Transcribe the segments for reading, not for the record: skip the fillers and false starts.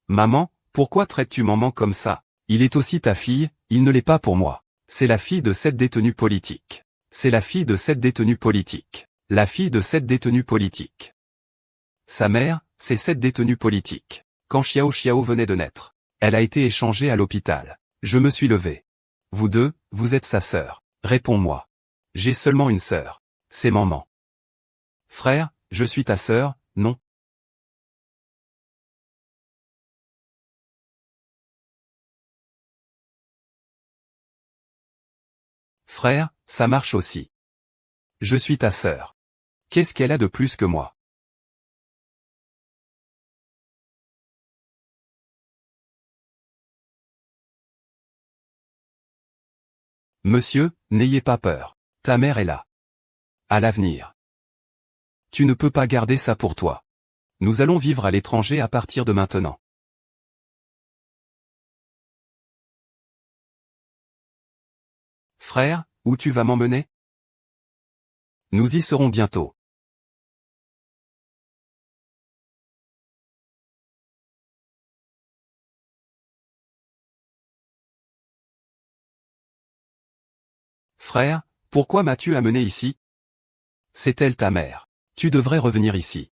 Maman, pourquoi traites-tu maman comme ça? Il est aussi ta fille, il ne l'est pas pour moi. C'est la fille de cette détenue politique. C'est la fille de cette détenue politique. La fille de cette détenue politique. Sa mère, c'est cette détenue politique. Quand Xiao Xiao venait de naître, elle a été échangée à l'hôpital. Je me suis levé. Vous deux, vous êtes sa sœur. Réponds-moi. J'ai seulement une sœur. C'est maman. Frère, je suis ta sœur, non? Frère, ça marche aussi. Je suis ta sœur. Qu'est-ce qu'elle a de plus que moi? Monsieur, n'ayez pas peur. Ta mère est là. À l'avenir. Tu ne peux pas garder ça pour toi. Nous allons vivre à l'étranger à partir de maintenant. Frère, où tu vas m'emmener? Nous y serons bientôt. Frère, pourquoi m'as-tu amené ici? C'est elle ta mère. Tu devrais revenir ici.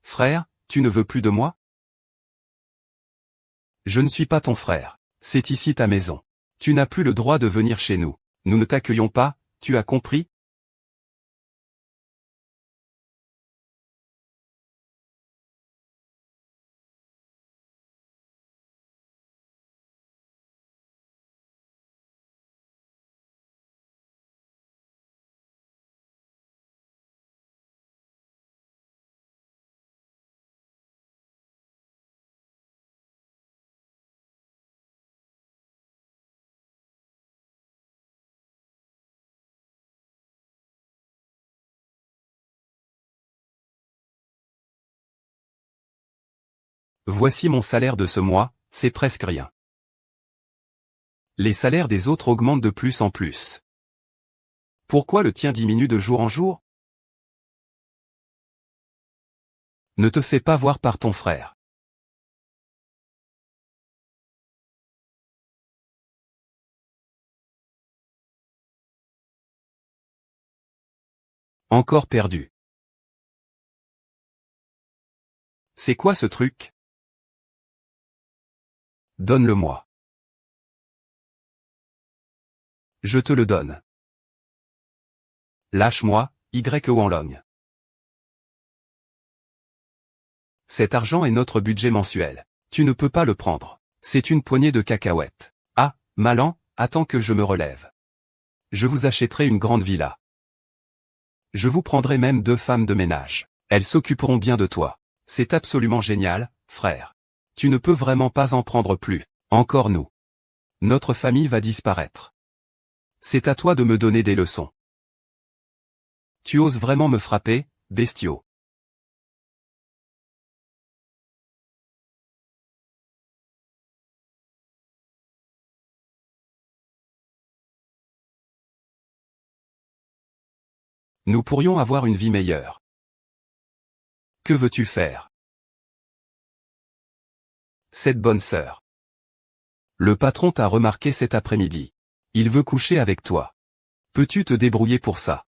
Frère, tu ne veux plus de moi? Je ne suis pas ton frère. C'est ici ta maison. Tu n'as plus le droit de venir chez nous. Nous ne t'accueillons pas, tu as compris? Voici mon salaire de ce mois, c'est presque rien. Les salaires des autres augmentent de plus en plus. Pourquoi le tien diminue de jour en jour? Ne te fais pas voir par ton frère. Encore perdu. C'est quoi ce truc? Donne-le-moi. Je te le donne. Lâche-moi, Y Wanlong. Cet argent est notre budget mensuel. Tu ne peux pas le prendre. C'est une poignée de cacahuètes. Ah, Malan, attends que je me relève. Je vous achèterai une grande villa. Je vous prendrai même 2 femmes de ménage. Elles s'occuperont bien de toi. C'est absolument génial, frère. Tu ne peux vraiment pas en prendre plus. Encore nous. Notre famille va disparaître. C'est à toi de me donner des leçons. Tu oses vraiment me frapper, bestiau. Nous pourrions avoir une vie meilleure. Que veux-tu faire? Cette bonne sœur. Le patron t'a remarqué cet après-midi. Il veut coucher avec toi. Peux-tu te débrouiller pour ça?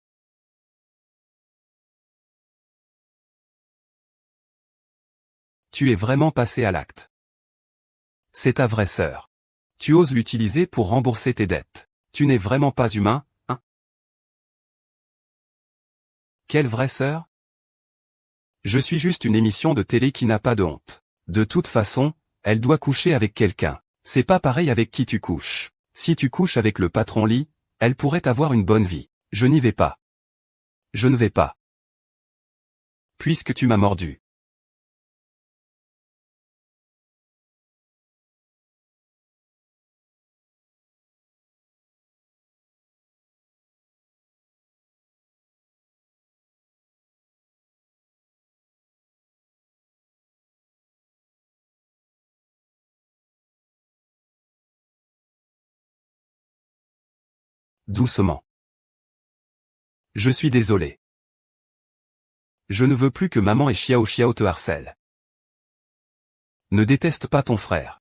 Tu es vraiment passé à l'acte. C'est ta vraie sœur. Tu oses l'utiliser pour rembourser tes dettes. Tu n'es vraiment pas humain, hein? Quelle vraie sœur? Je suis juste une émission de télé qui n'a pas de honte. De toute façon, elle doit coucher avec quelqu'un. C'est pas pareil avec qui tu couches. Si tu couches avec le patron Lee, elle pourrait avoir une bonne vie. Je n'y vais pas. Je ne vais pas. Puisque tu m'as mordu. Doucement. Je suis désolé. Je ne veux plus que maman et Xiao Xiao te harcèlent. Ne déteste pas ton frère.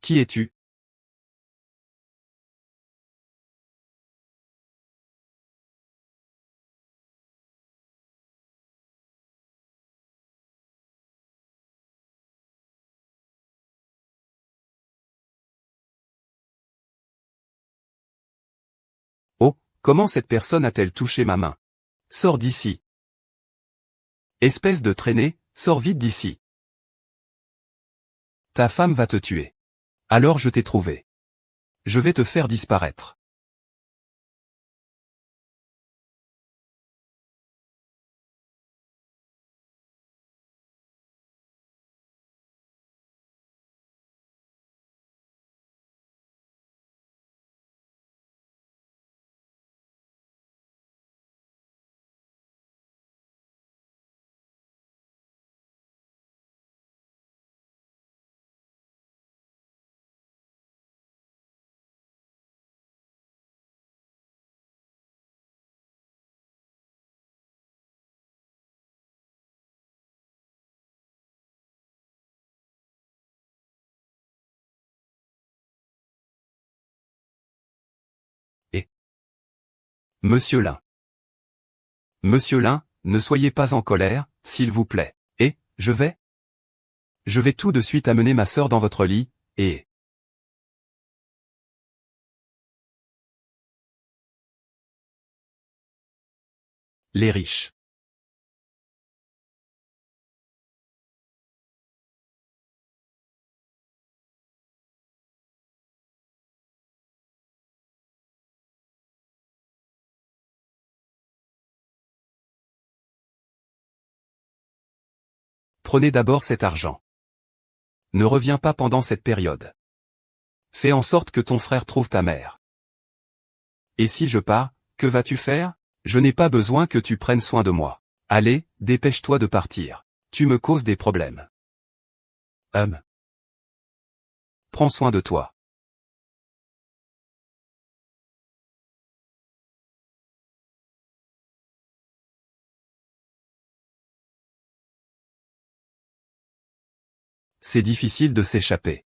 Qui es-tu? Oh, comment cette personne a-t-elle touché ma main? Sors d'ici. Espèce de traînée, sors vite d'ici. Ta femme va te tuer. Alors je t'ai trouvé. Je vais te faire disparaître. Et Monsieur Lin. Monsieur Lin, ne soyez pas en colère, s'il vous plaît. Et, je vais tout de suite amener ma sœur dans votre lit, et... Les riches. Prenez d'abord cet argent. Ne reviens pas pendant cette période. Fais en sorte que ton frère trouve ta mère. Et si je pars, que vas-tu faire? Je n'ai pas besoin que tu prennes soin de moi. Allez, dépêche-toi de partir. Tu me causes des problèmes. Prends soin de toi. C'est difficile de s'échapper.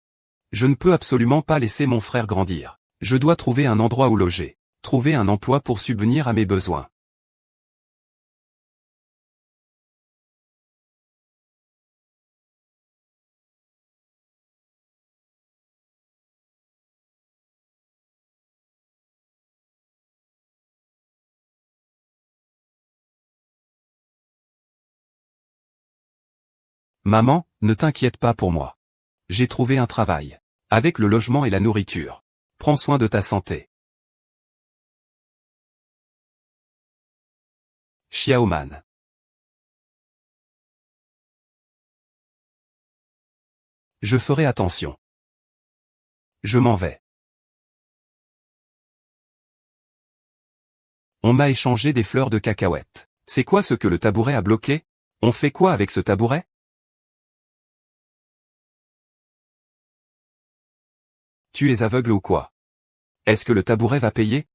Je ne peux absolument pas laisser mon frère grandir. Je dois trouver un endroit où loger. Trouver un emploi pour subvenir à mes besoins. Maman, ne t'inquiète pas pour moi. J'ai trouvé un travail. Avec le logement et la nourriture. Prends soin de ta santé. Xiaoman. Je ferai attention. Je m'en vais. On m'a échangé des fleurs de cacahuètes. C'est quoi ce que le tabouret a bloqué? On fait quoi avec ce tabouret? Tu es aveugle ou quoi? Est-ce que le tabouret va payer?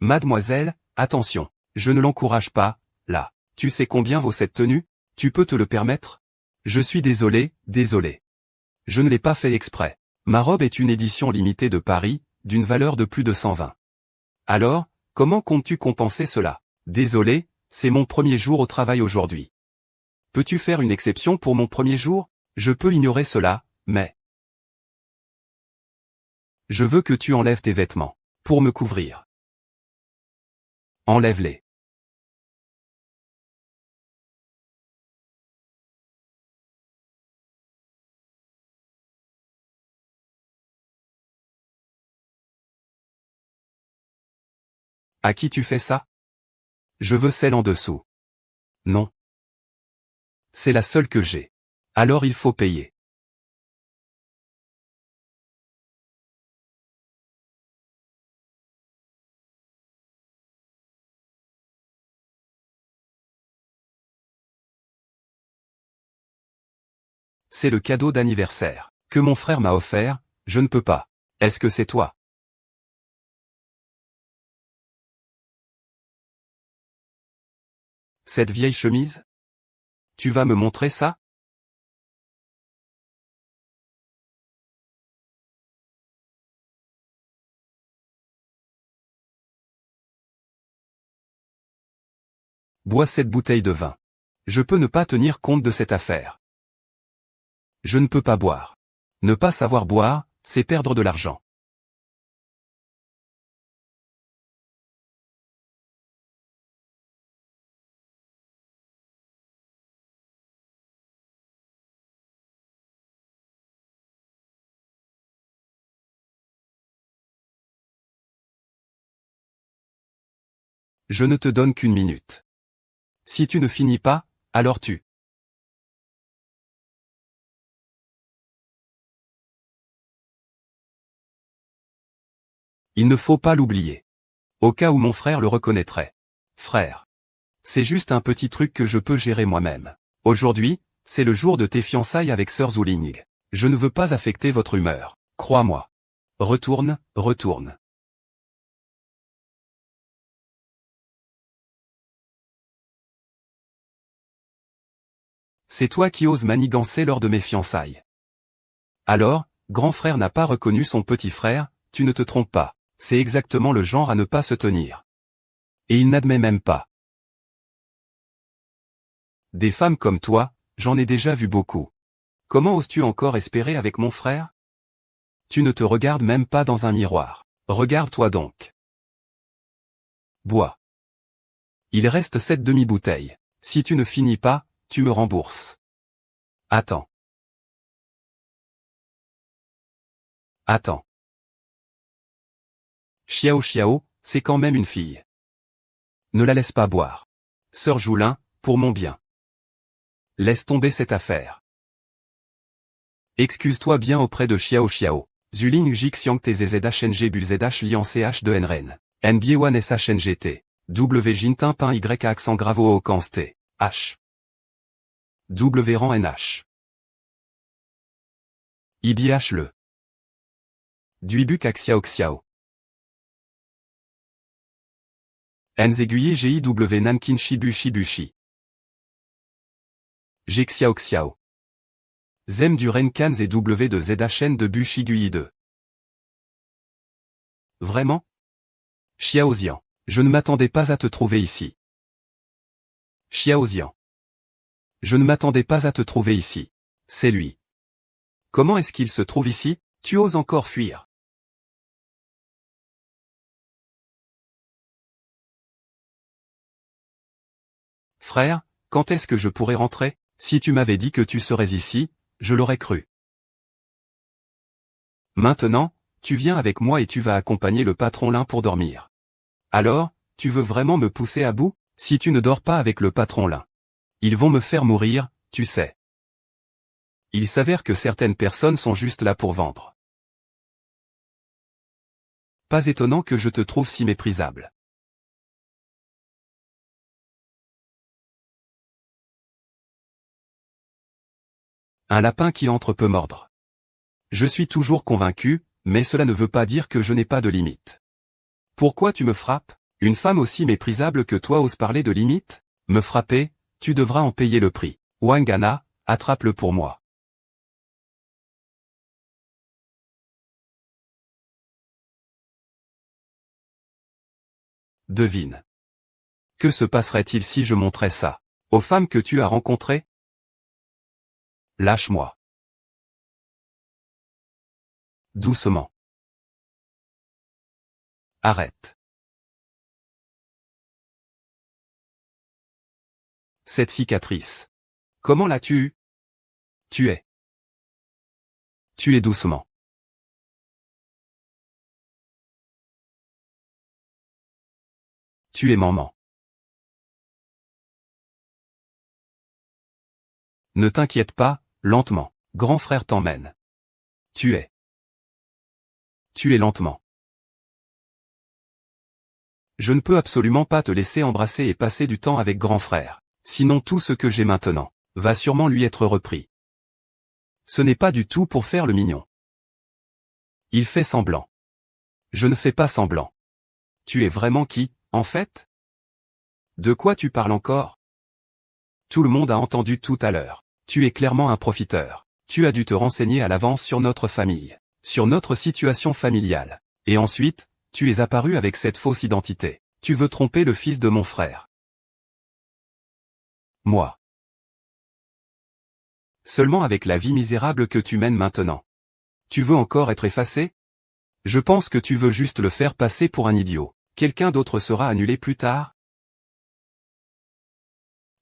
Mademoiselle, attention, je ne l'encourage pas, là. Tu sais combien vaut cette tenue? Tu peux te le permettre? Je suis désolé, désolé. Je ne l'ai pas fait exprès. Ma robe est une édition limitée de Paris, d'une valeur de plus de 120. Alors, comment comptes-tu compenser cela? Désolé, c'est mon premier jour au travail aujourd'hui. Peux-tu faire une exception pour mon premier jour? Je peux ignorer cela, mais... Je veux que tu enlèves tes vêtements. Pour me couvrir. Enlève-les. À qui tu fais ça? Je veux celle en dessous. Non. C'est la seule que j'ai. Alors il faut payer. C'est le cadeau d'anniversaire que mon frère m'a offert, je ne peux pas. Est-ce que c'est toi? Cette vieille chemise? Tu vas me montrer ça? Bois cette bouteille de vin. Je peux ne pas tenir compte de cette affaire. Je ne peux pas boire. Ne pas savoir boire, c'est perdre de l'argent. Je ne te donne qu'une minute. Si tu ne finis pas, alors tu. Il ne faut pas l'oublier. Au cas où mon frère le reconnaîtrait. Frère. C'est juste un petit truc que je peux gérer moi-même. Aujourd'hui, c'est le jour de tes fiançailles avec Sir Zuling. Je ne veux pas affecter votre humeur. Crois-moi. Retourne, retourne. C'est toi qui oses manigancer lors de mes fiançailles. Alors, grand frère n'a pas reconnu son petit frère, tu ne te trompes pas. C'est exactement le genre à ne pas se tenir. Et il n'admet même pas. Des femmes comme toi, j'en ai déjà vu beaucoup. Comment oses-tu encore espérer avec mon frère? Tu ne te regardes même pas dans un miroir. Regarde-toi donc. Bois. Il reste 7 demi-bouteilles. Si tu ne finis pas, tu me rembourses. Attends. Attends. Xiao Xiao, c'est quand même une fille. Ne la laisse pas boire. Sœur Joulin, pour mon bien. Laisse tomber cette affaire. Excuse-toi bien auprès de Xiao Xiao. Zuling Jik Xiang TZZHNG Bulzh Lian CH de NREN. NBA1 SHNGT. W Jintin Pin Y accent grave O Cans T. H. W rang NH. IBH le. Duibuk Axiao Xiao. Nz aiguillé GIW Nankin Shibu Shibushi. Xiao Xiao. Zem du Renkans et W de ZHN de Bushigui 2. Vraiment? Xiaozian. Je ne m'attendais pas à te trouver ici. Xiaozian. Je ne m'attendais pas à te trouver ici. C'est lui. Comment est-ce qu'il se trouve ici? Tu oses encore fuir. Frère, quand est-ce que je pourrais rentrer? Si tu m'avais dit que tu serais ici, je l'aurais cru. Maintenant, tu viens avec moi et tu vas accompagner le patron Lin pour dormir. Alors, tu veux vraiment me pousser à bout? Si tu ne dors pas avec le patron Lin, ils vont me faire mourir, tu sais. Il s'avère que certaines personnes sont juste là pour vendre. Pas étonnant que je te trouve si méprisable. Un lapin qui entre peut mordre. Je suis toujours convaincu, mais cela ne veut pas dire que je n'ai pas de limites. Pourquoi tu me frappes? Une femme aussi méprisable que toi ose parler de limites? Me frapper, tu devras en payer le prix. Wangana, attrape-le pour moi. Devine. Que se passerait-il si je montrais ça aux femmes que tu as rencontrées? Lâche-moi. Doucement. Arrête. Cette cicatrice. Comment l'as-tu eue? Tu es. Tu es doucement. Tu es maman. Ne t'inquiète pas, lentement. Grand frère t'emmène. Tu es. Tu es lentement. Je ne peux absolument pas te laisser embrasser et passer du temps avec grand frère. Sinon tout ce que j'ai maintenant va sûrement lui être repris. Ce n'est pas du tout pour faire le mignon. Il fait semblant. Je ne fais pas semblant. Tu es vraiment qui, en fait? De quoi tu parles encore? Tout le monde a entendu tout à l'heure. Tu es clairement un profiteur. Tu as dû te renseigner à l'avance sur notre famille, sur notre situation familiale. Et ensuite, tu es apparu avec cette fausse identité. Tu veux tromper le fils de mon frère. Moi. Seulement avec la vie misérable que tu mènes maintenant. Tu veux encore être effacé? Je pense que tu veux juste le faire passer pour un idiot. Quelqu'un d'autre sera annulé plus tard?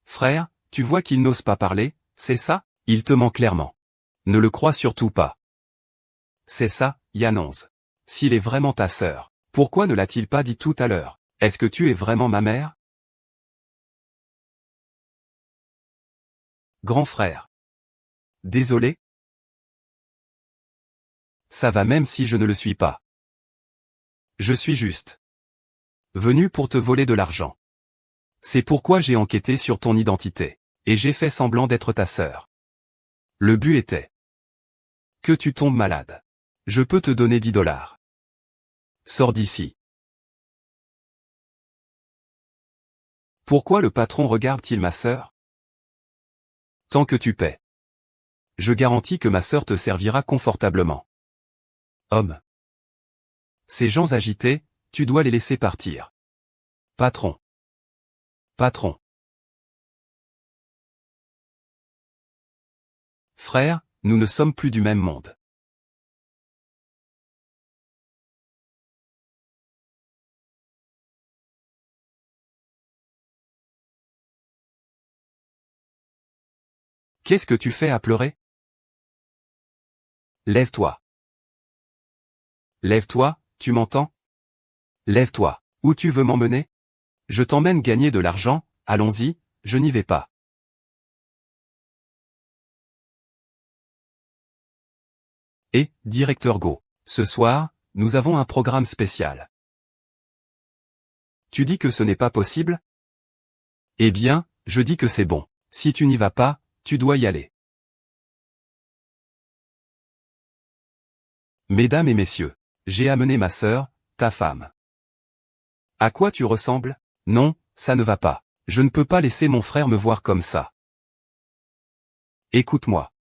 Frère, tu vois qu'il n'ose pas parler, c'est ça? Il te ment clairement. Ne le crois surtout pas. C'est ça, Yanonze. S'il est vraiment ta sœur, pourquoi ne l'a-t-il pas dit tout à l'heure? Est-ce que tu es vraiment ma mère? Grand frère. Désolé? Ça va même si je ne le suis pas. Je suis juste venu pour te voler de l'argent. C'est pourquoi j'ai enquêté sur ton identité. Et j'ai fait semblant d'être ta sœur. Le but était que tu tombes malade. Je peux te donner 10 $. Sors d'ici. Pourquoi le patron regarde-t-il ma sœur? Tant que tu paies. Je garantis que ma sœur te servira confortablement. Homme. Ces gens agités, tu dois les laisser partir. Patron. Patron. Frère, nous ne sommes plus du même monde. Qu'est-ce que tu fais à pleurer? Lève-toi. Lève-toi, tu m'entends? Lève-toi. Où tu veux m'emmener? Je t'emmène gagner de l'argent, allons-y, je n'y vais pas. Et, directeur Go, ce soir, nous avons un programme spécial. Tu dis que ce n'est pas possible? Eh bien, je dis que c'est bon. Si tu n'y vas pas, tu dois y aller. Mesdames et messieurs, j'ai amené ma sœur, ta femme. À quoi tu ressembles? Non, ça ne va pas. Je ne peux pas laisser mon frère me voir comme ça. Écoute-moi.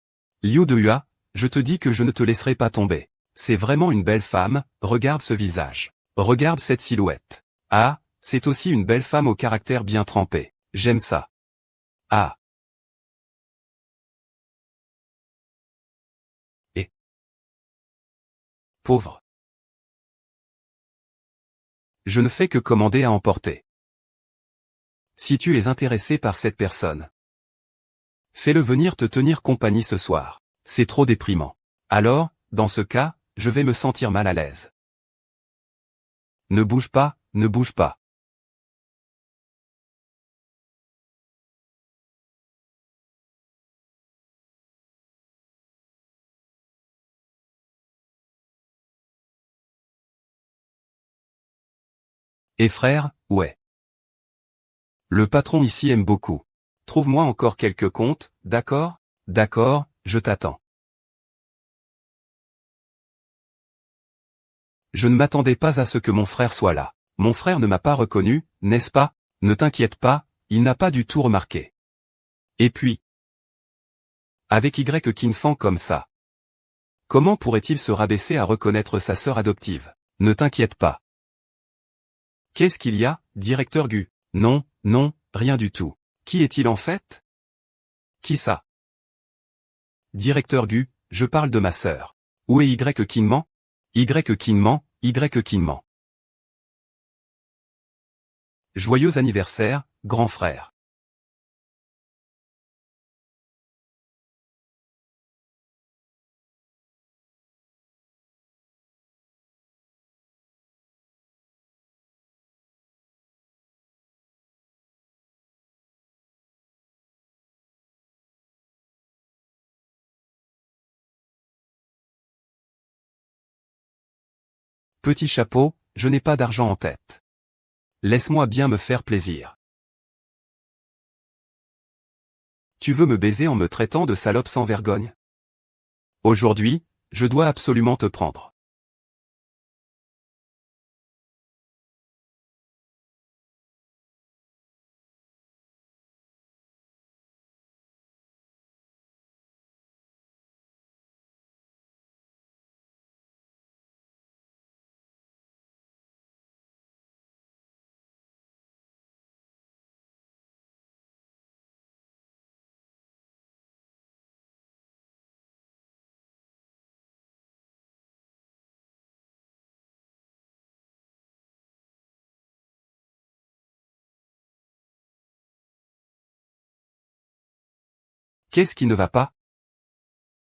Liu de Hua, je te dis que je ne te laisserai pas tomber. C'est vraiment une belle femme, regarde ce visage. Regarde cette silhouette. Ah, c'est aussi une belle femme au caractère bien trempé. J'aime ça. Ah. Et. Pauvre. Je ne fais que commander à emporter. Si tu es intéressé par cette personne, fais-le venir te tenir compagnie ce soir. C'est trop déprimant. Alors, dans ce cas, je vais me sentir mal à l'aise. Ne bouge pas, ne bouge pas. Et frère, ouais. Le patron ici aime beaucoup. Trouve-moi encore quelques comptes, d'accord? D'accord, je t'attends. Je ne m'attendais pas à ce que mon frère soit là. Mon frère ne m'a pas reconnu, n'est-ce pas? Ne t'inquiète pas, il n'a pas du tout remarqué. Et puis, avec Y Kinfan comme ça. Comment pourrait-il se rabaisser à reconnaître sa sœur adoptive? Ne t'inquiète pas. Qu'est-ce qu'il y a, directeur Gu? Non, non, rien du tout. Qui est-il en fait? Qui ça? Directeur Gu, je parle de ma sœur. Où est Y Kinman? Y Kinman, Y Kinman. Joyeux anniversaire, grand frère. Petit chapeau, je n'ai pas d'argent en tête. Laisse-moi bien me faire plaisir. Tu veux me baiser en me traitant de salope sans vergogne? Aujourd'hui, je dois absolument te prendre. Qu'est-ce qui ne va pas?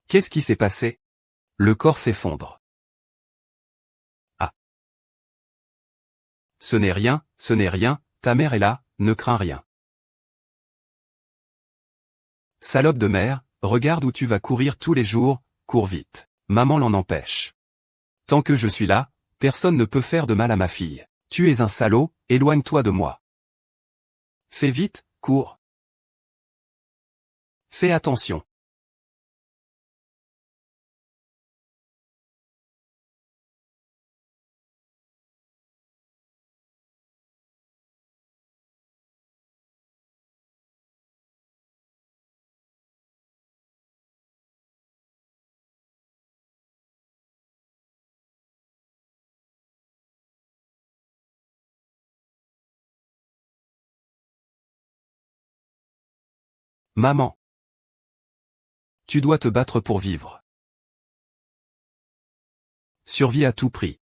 Qu'est-ce qui s'est passé? Le corps s'effondre. Ah. Ce n'est rien, ta mère est là, ne crains rien. Salope de mère, regarde où tu vas courir tous les jours, cours vite. Maman l'en empêche. Tant que je suis là, personne ne peut faire de mal à ma fille. Tu es un salaud, éloigne-toi de moi. Fais vite, cours. Fais attention. Maman. Tu dois te battre pour vivre. Survie à tout prix.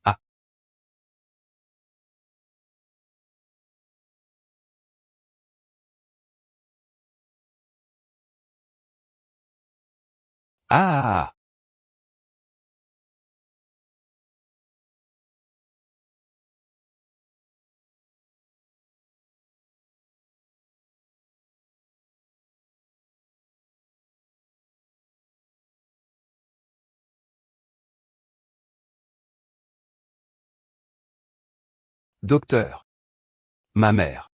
Ah. Ah ah ah. Docteur. Ma mère.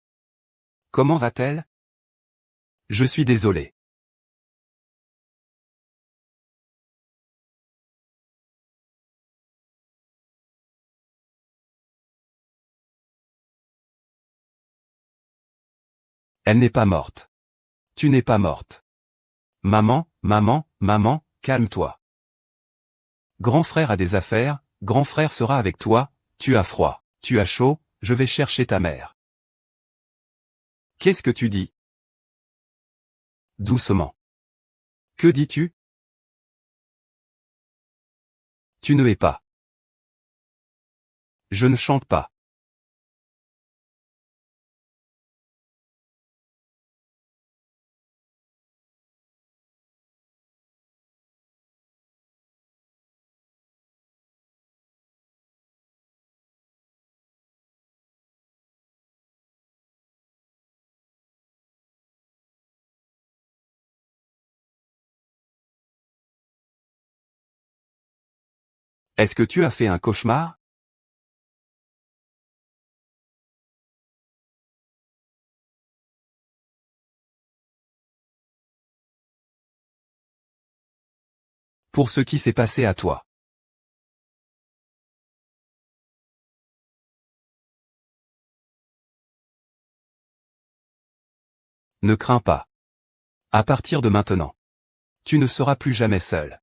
Comment va-t-elle? Je suis désolé. Elle n'est pas morte. Tu n'es pas morte. Maman, calme-toi. Grand frère a des affaires, grand frère sera avec toi, tu as froid, tu as chaud, je vais chercher ta mère. Qu'est-ce que tu dis? Doucement. Que dis-tu? Tu ne es pas. Je ne chante pas. Est-ce que tu as fait un cauchemar? pour ce qui s'est passé à toi. Ne crains pas. À partir de maintenant, tu ne seras plus jamais seul.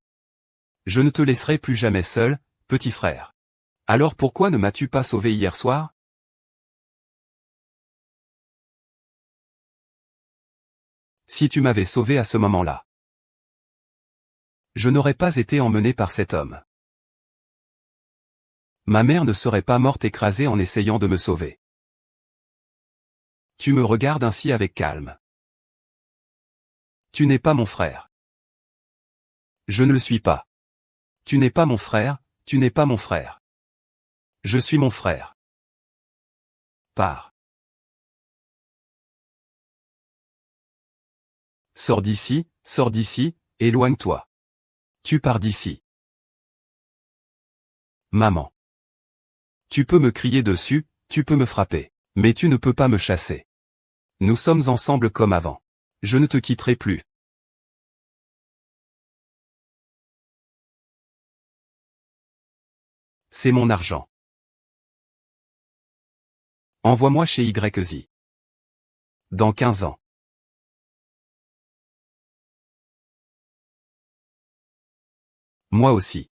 Je ne te laisserai plus jamais seul, petit frère. Alors pourquoi ne m'as-tu pas sauvé hier soir? Si tu m'avais sauvé à ce moment-là, je n'aurais pas été emmené par cet homme. Ma mère ne serait pas morte écrasée en essayant de me sauver. Tu me regardes ainsi avec calme. Tu n'es pas mon frère. Je ne le suis pas. Tu n'es pas mon frère, tu n'es pas mon frère. Je suis mon frère. Pars. Sors d'ici, éloigne-toi. Tu pars d'ici. Maman. Tu peux me crier dessus, tu peux me frapper, mais tu ne peux pas me chasser. Nous sommes ensemble comme avant. Je ne te quitterai plus. C'est mon argent. Envoie-moi chez YZ. Dans 15 ans. Moi aussi.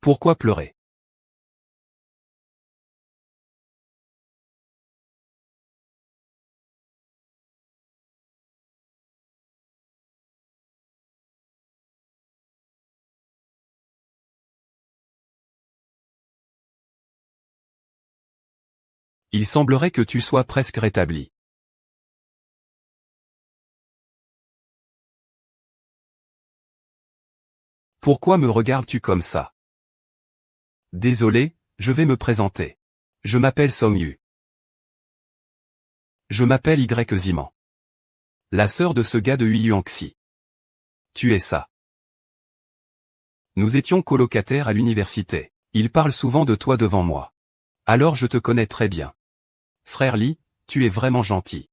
Pourquoi pleurer? Il semblerait que tu sois presque rétabli. Pourquoi me regardes-tu comme ça? Désolé, je vais me présenter. Je m'appelle Song-Yu. Je m'appelle Y-Ziman. La sœur de ce gars de Huyangxi. Tu es ça. Nous étions colocataires à l'université. Il parle souvent de toi devant moi. Alors je te connais très bien. Frère Lee, tu es vraiment gentil.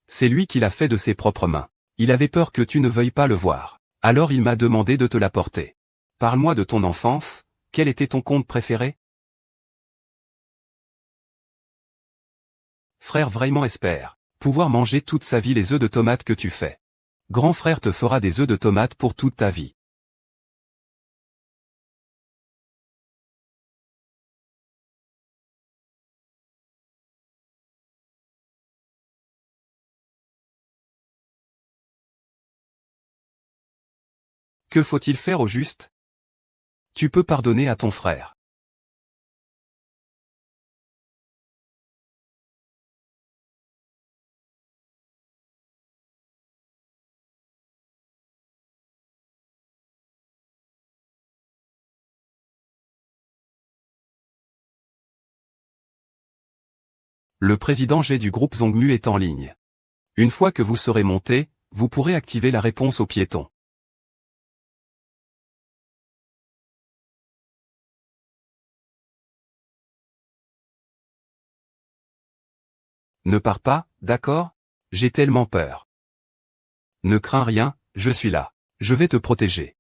C'est lui qui l'a fait de ses propres mains. Il avait peur que tu ne veuilles pas le voir. Alors il m'a demandé de te l'apporter. Parle-moi de ton enfance, quel était ton conte préféré? Frère vraiment espère pouvoir manger toute sa vie les œufs de tomate que tu fais. Grand frère te fera des œufs de tomate pour toute ta vie. Que faut-il faire au juste? Tu peux pardonner à ton frère. Le président G du groupe Zongmu est en ligne. Une fois que vous serez monté, vous pourrez activer la réponse aux piétons. Ne pars pas, d'accord? J'ai tellement peur. Ne crains rien, je suis là. Je vais te protéger.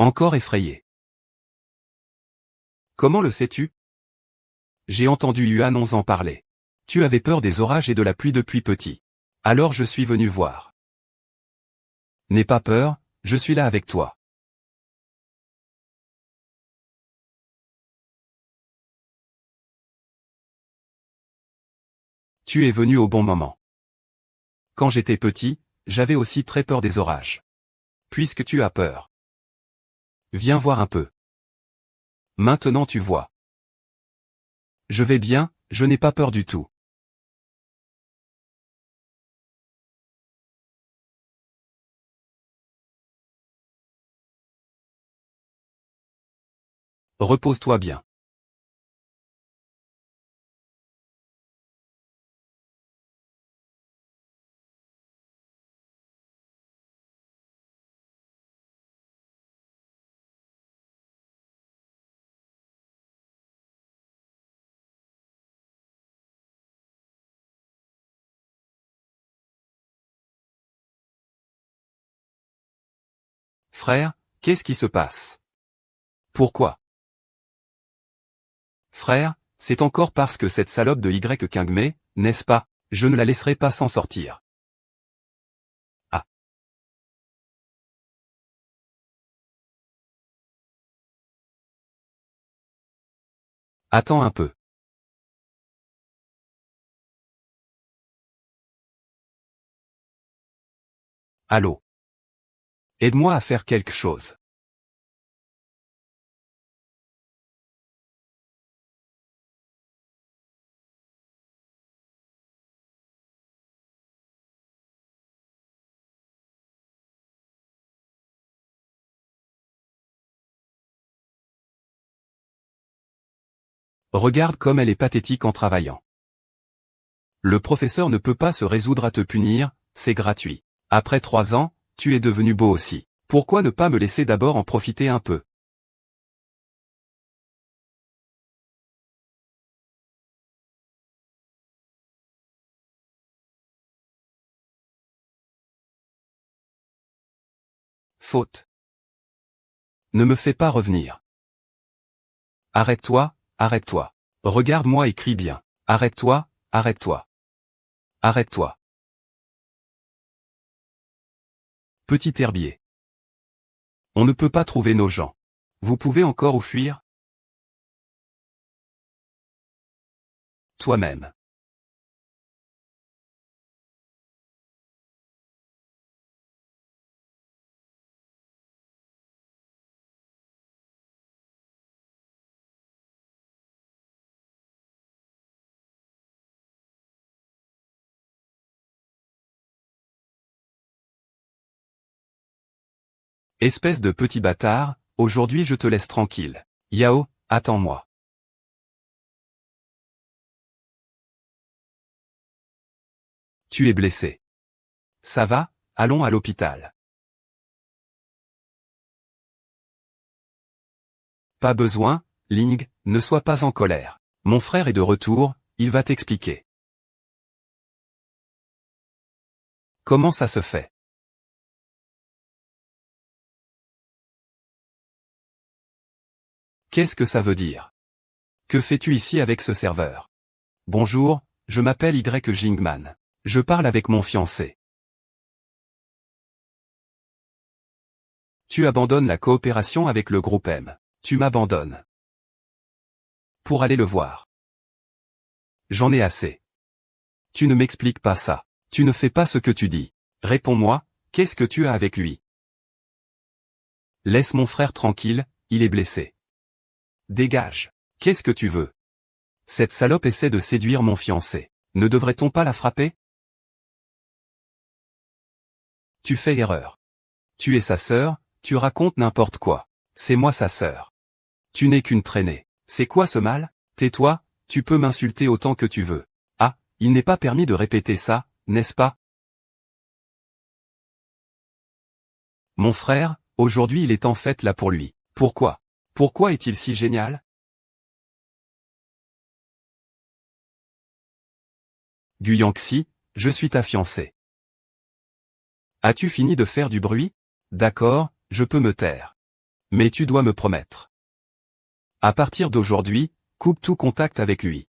Encore effrayé. Comment le sais-tu? J'ai entendu Yuan en parler. Tu avais peur des orages et de la pluie depuis petit. Alors je suis venu voir. N'aie pas peur, je suis là avec toi. Tu es venu au bon moment. Quand j'étais petit, j'avais aussi très peur des orages. Puisque tu as peur. Viens voir un peu. Maintenant tu vois. Je vais bien, je n'ai pas peur du tout. Repose-toi bien. Frère, qu'est-ce qui se passe? Pourquoi? Frère, c'est encore parce que cette salope de Y Kingmé, n'est-ce pas? Je ne la laisserai pas s'en sortir. Ah. Attends un peu. Allô? Aide-moi à faire quelque chose. Regarde comme elle est pathétique en travaillant. Le professeur ne peut pas se résoudre à te punir, c'est gratuit. Après 3 ans, tu es devenu beau aussi. Pourquoi ne pas me laisser d'abord en profiter un peu? Faute. Ne me fais pas revenir. Arrête-toi, arrête-toi. Regarde-moi et crie bien. Arrête-toi, arrête-toi. Arrête-toi. Petit herbier. On ne peut pas trouver nos gens. Vous pouvez encore ou fuir? Toi-même. Espèce de petit bâtard, aujourd'hui je te laisse tranquille. Yao, attends-moi. Tu es blessé. Ça va, allons à l'hôpital. Pas besoin, Ling, ne sois pas en colère. Mon frère est de retour, il va t'expliquer. Comment ça se fait? Qu'est-ce que ça veut dire? Que fais-tu ici avec ce serveur? Bonjour, je m'appelle Y Jingman. Je parle avec mon fiancé. Tu abandonnes la coopération avec le groupe M. Tu m'abandonnes. Pour aller le voir. J'en ai assez. Tu ne m'expliques pas ça. Tu ne fais pas ce que tu dis. Réponds-moi, qu'est-ce que tu as avec lui? Laisse mon frère tranquille, il est blessé. Dégage. Qu'est-ce que tu veux? Cette salope essaie de séduire mon fiancé. Ne devrait-on pas la frapper? Tu fais erreur. Tu es sa sœur, tu racontes n'importe quoi. C'est moi sa sœur. Tu n'es qu'une traînée. C'est quoi ce mal? Tais-toi, tu peux m'insulter autant que tu veux. Ah, il n'est pas permis de répéter ça, n'est-ce pas? Mon frère, aujourd'hui il est en fait là pour lui. Pourquoi? Pourquoi est-il si génial? Guyanxi, je suis ta fiancée. As-tu fini de faire du bruit? D'accord, je peux me taire. Mais tu dois me promettre. À partir d'aujourd'hui, coupe tout contact avec lui.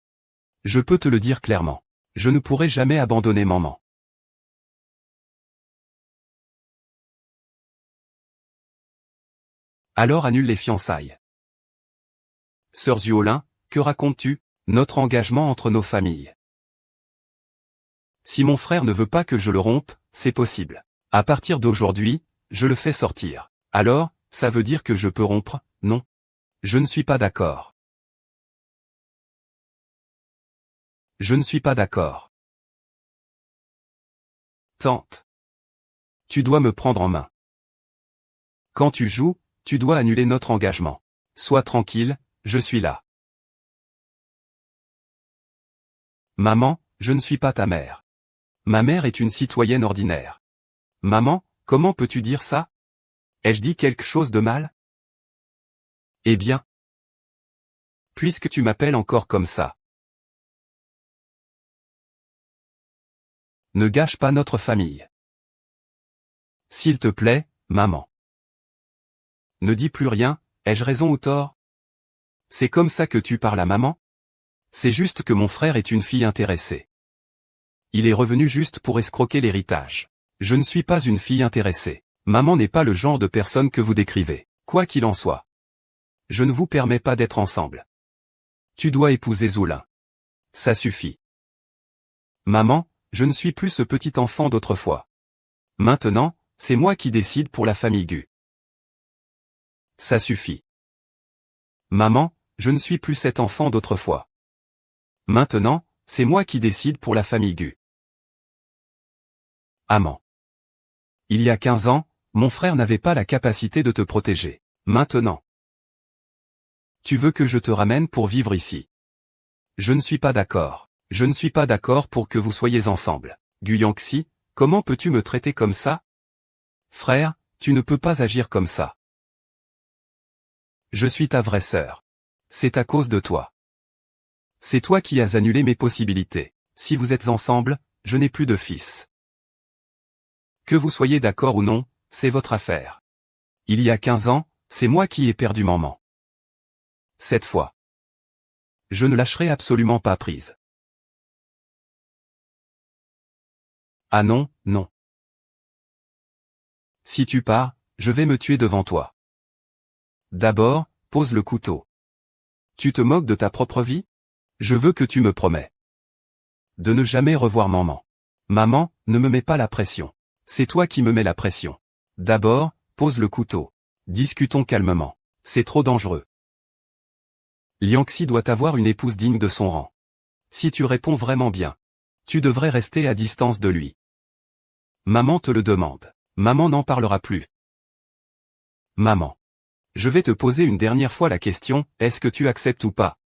Je peux te le dire clairement. Je ne pourrai jamais abandonner maman. Alors annule les fiançailles. Sœur Zuolin, que racontes-tu? Notre engagement entre nos familles. Si mon frère ne veut pas que je le rompe, c'est possible. À partir d'aujourd'hui, je le fais sortir. Alors, ça veut dire que je peux rompre, non? Je ne suis pas d'accord. Je ne suis pas d'accord. Tante. Tu dois me prendre en main. Quand tu joues, tu dois annuler notre engagement. Sois tranquille, je suis là. Maman, je ne suis pas ta mère. Ma mère est une citoyenne ordinaire. Maman, comment peux-tu dire ça? Ai-je dit quelque chose de mal? Eh bien. Puisque tu m'appelles encore comme ça. Ne gâche pas notre famille. S'il te plaît, maman. Ne dis plus rien, ai-je raison ou tort? C'est comme ça que tu parles à maman? C'est juste que mon frère est une fille intéressée. Il est revenu juste pour escroquer l'héritage. Je ne suis pas une fille intéressée. Maman n'est pas le genre de personne que vous décrivez. Quoi qu'il en soit. Je ne vous permets pas d'être ensemble. Tu dois épouser Zoulin. Ça suffit. Maman, je ne suis plus ce petit enfant d'autrefois. Maintenant, c'est moi qui décide pour la famille Gu. Ça suffit. Maman, je ne suis plus cet enfant d'autrefois. Maintenant, c'est moi qui décide pour la famille Gu. Amant. Il y a 15 ans, mon frère n'avait pas la capacité de te protéger. Maintenant. Tu veux que je te ramène pour vivre ici. Je ne suis pas d'accord. Je ne suis pas d'accord pour que vous soyez ensemble. Gu Yangxi, comment peux-tu me traiter comme ça? Frère, tu ne peux pas agir comme ça. Je suis ta vraie sœur. C'est à cause de toi. C'est toi qui as annulé mes possibilités. Si vous êtes ensemble, je n'ai plus de fils. Que vous soyez d'accord ou non, c'est votre affaire. Il y a 15 ans, c'est moi qui ai perdu maman. Cette fois. Je ne lâcherai absolument pas prise. Ah non, non. Si tu pars, je vais me tuer devant toi. D'abord, pose le couteau. Tu te moques de ta propre vie? Je veux que tu me promets. De ne jamais revoir maman. Maman, ne me mets pas la pression. C'est toi qui me mets la pression. D'abord, pose le couteau. Discutons calmement. C'est trop dangereux. Liangxi doit avoir une épouse digne de son rang. Si tu réponds vraiment bien, tu devrais rester à distance de lui. Maman te le demande. Maman n'en parlera plus. Maman. Je vais te poser une dernière fois la question, est-ce que tu acceptes ou pas?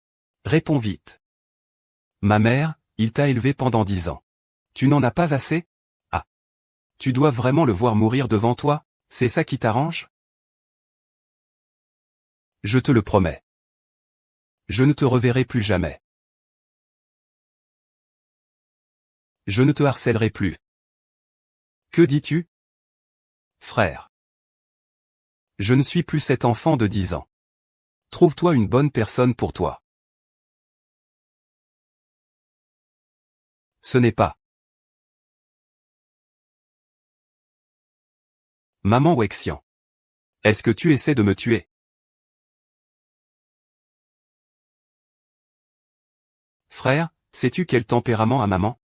Réponds vite. Ma mère, il t'a élevé pendant 10 ans. Tu n'en as pas assez? Ah. Tu dois vraiment le voir mourir devant toi? C'est ça qui t'arrange? Je te le promets. Je ne te reverrai plus jamais. Je ne te harcèlerai plus. Que dis-tu? Frère. Je ne suis plus cet enfant de 10 ans. Trouve-toi une bonne personne pour toi. Ce n'est pas. Maman Wexian. Est-ce que tu essaies de me tuer? Frère, sais-tu quel tempérament a maman?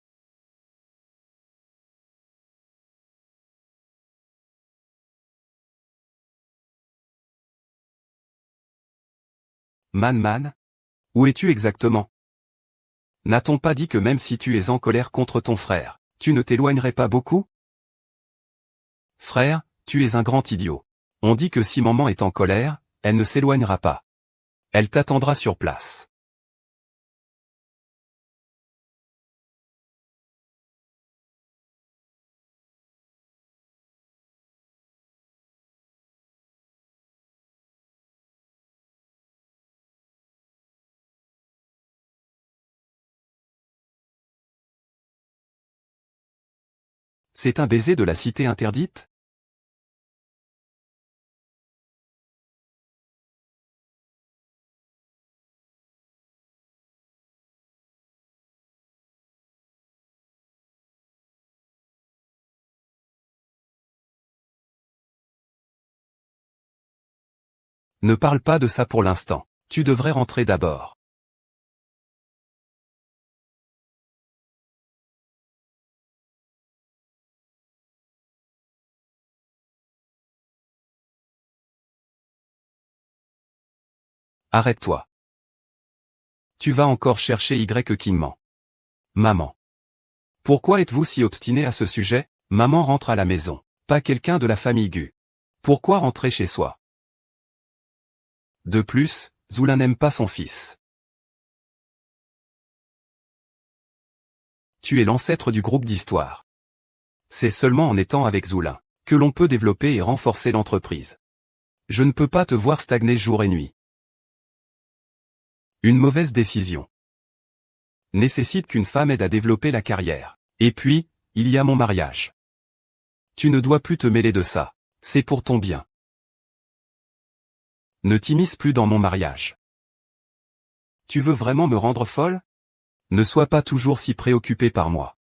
Man? Où es-tu exactement? N'a-t-on pas dit que même si tu es en colère contre ton frère, tu ne t'éloignerais pas beaucoup? Frère, tu es un grand idiot. On dit que si maman est en colère, elle ne s'éloignera pas. Elle t'attendra sur place. C'est un baiser de la cité interdite? Ne parle pas de ça pour l'instant. Tu devrais rentrer d'abord. Arrête-toi. Tu vas encore chercher Y qui ment. Maman. Pourquoi êtes-vous si obstiné à ce sujet? Maman rentre à la maison. Pas quelqu'un de la famille Gu. Pourquoi rentrer chez soi? De plus, Zoula n'aime pas son fils. Tu es l'ancêtre du groupe d'histoire. C'est seulement en étant avec Zoula que l'on peut développer et renforcer l'entreprise. Je ne peux pas te voir stagner jour et nuit. Une mauvaise décision nécessite qu'une femme aide à développer la carrière. Et puis, il y a mon mariage. Tu ne dois plus te mêler de ça. C'est pour ton bien. Ne t'immisce plus dans mon mariage. Tu veux vraiment me rendre folle? Ne sois pas toujours si préoccupé par moi.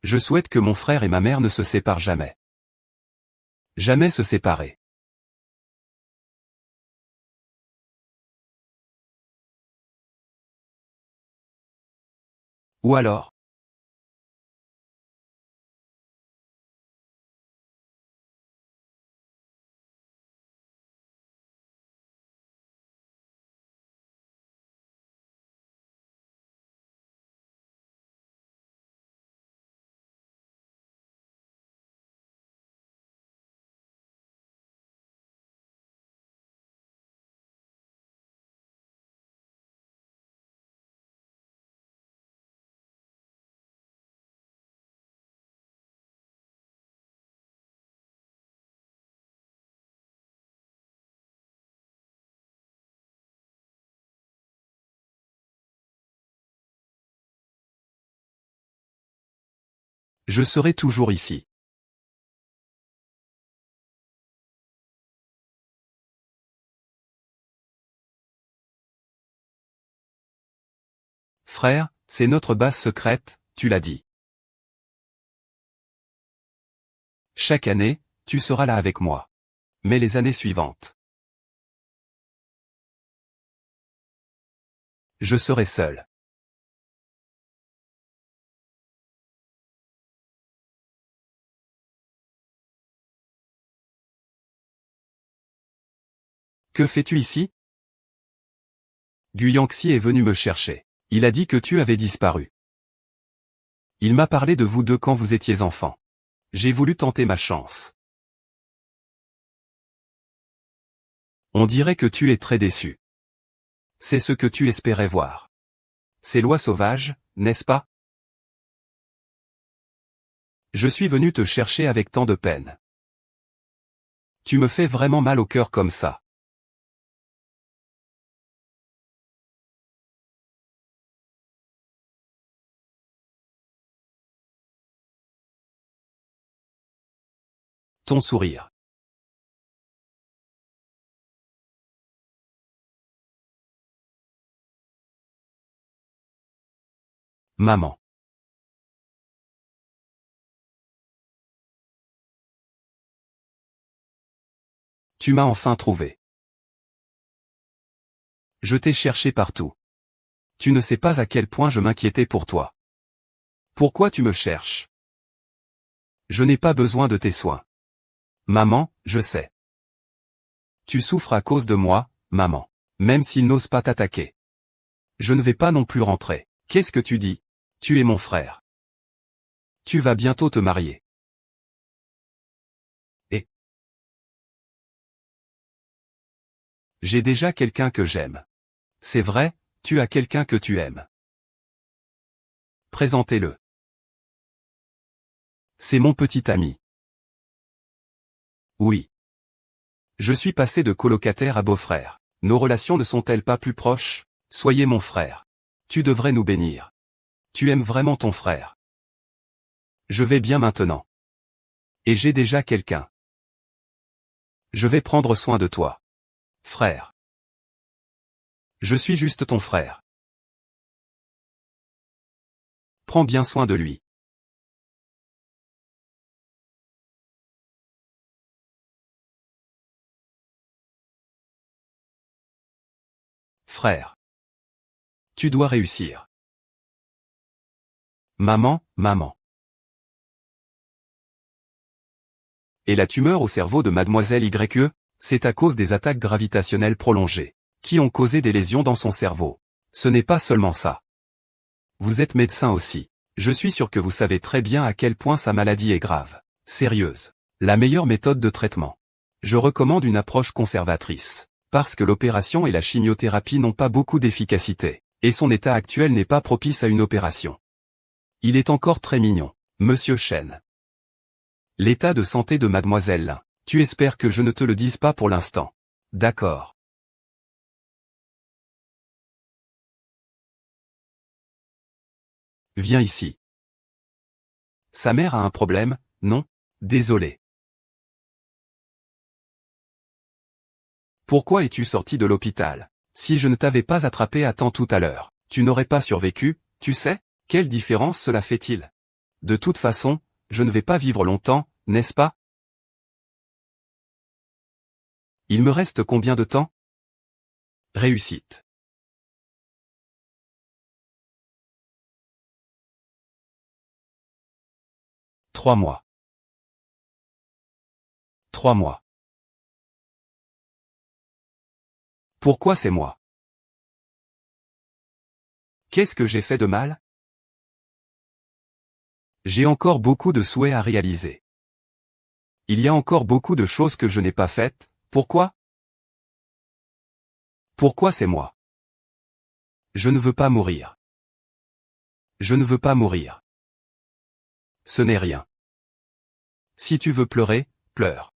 Je souhaite que mon frère et ma mère ne se séparent jamais. Jamais se séparer. Ou alors, je serai toujours ici. Frère, c'est notre base secrète, tu l'as dit. Chaque année, tu seras là avec moi. Mais les années suivantes, je serai seul. Que fais-tu ici? Guyanxi est venu me chercher. Il a dit que tu avais disparu. Il m'a parlé de vous deux quand vous étiez enfants. J'ai voulu tenter ma chance. On dirait que tu es très déçu. C'est ce que tu espérais voir. Ces lois sauvages, n'est-ce pas? Je suis venu te chercher avec tant de peine. Tu me fais vraiment mal au cœur comme ça. Ton sourire. Maman. Tu m'as enfin trouvé. Je t'ai cherché partout. Tu ne sais pas à quel point je m'inquiétais pour toi. Pourquoi tu me cherches? Je n'ai pas besoin de tes soins. Maman, je sais. Tu souffres à cause de moi, maman. Même s'il n'ose pas t'attaquer. Je ne vais pas non plus rentrer. Qu'est-ce que tu dis? Tu es mon frère. Tu vas bientôt te marier. Et j'ai déjà quelqu'un que j'aime. C'est vrai, tu as quelqu'un que tu aimes. Présentez-le. C'est mon petit ami. Oui. Je suis passé de colocataire à beau-frère. Nos relations ne sont-elles pas plus proches? Soyez mon frère. Tu devrais nous bénir. Tu aimes vraiment ton frère. Je vais bien maintenant. Et j'ai déjà quelqu'un. Je vais prendre soin de toi. Frère. Je suis juste ton frère. Prends bien soin de lui. Frère. Tu dois réussir. Maman, maman. Et la tumeur au cerveau de mademoiselle YE, c'est à cause des attaques gravitationnelles prolongées, qui ont causé des lésions dans son cerveau. Ce n'est pas seulement ça. Vous êtes médecin aussi. Je suis sûr que vous savez très bien à quel point sa maladie est grave. Sérieuse. La meilleure méthode de traitement. Je recommande une approche conservatrice, parce que l'opération et la chimiothérapie n'ont pas beaucoup d'efficacité, et son état actuel n'est pas propice à une opération. Il est encore très mignon, Monsieur Chen. L'état de santé de mademoiselle Lin. Tu espères que je ne te le dise pas pour l'instant. D'accord. Viens ici. Sa mère a un problème, non? Désolé. Pourquoi es-tu sorti de l'hôpital? Si je ne t'avais pas attrapé à temps tout à l'heure, tu n'aurais pas survécu, tu sais? Quelle différence cela fait-il? De toute façon, je ne vais pas vivre longtemps, n'est-ce pas? Il me reste combien de temps? Réussite. 3 mois. 3 mois. Pourquoi c'est moi? Qu'est-ce que j'ai fait de mal? J'ai encore beaucoup de souhaits à réaliser. Il y a encore beaucoup de choses que je n'ai pas faites, pourquoi? Pourquoi c'est moi? Je ne veux pas mourir. Je ne veux pas mourir. Ce n'est rien. Si tu veux pleurer, pleure.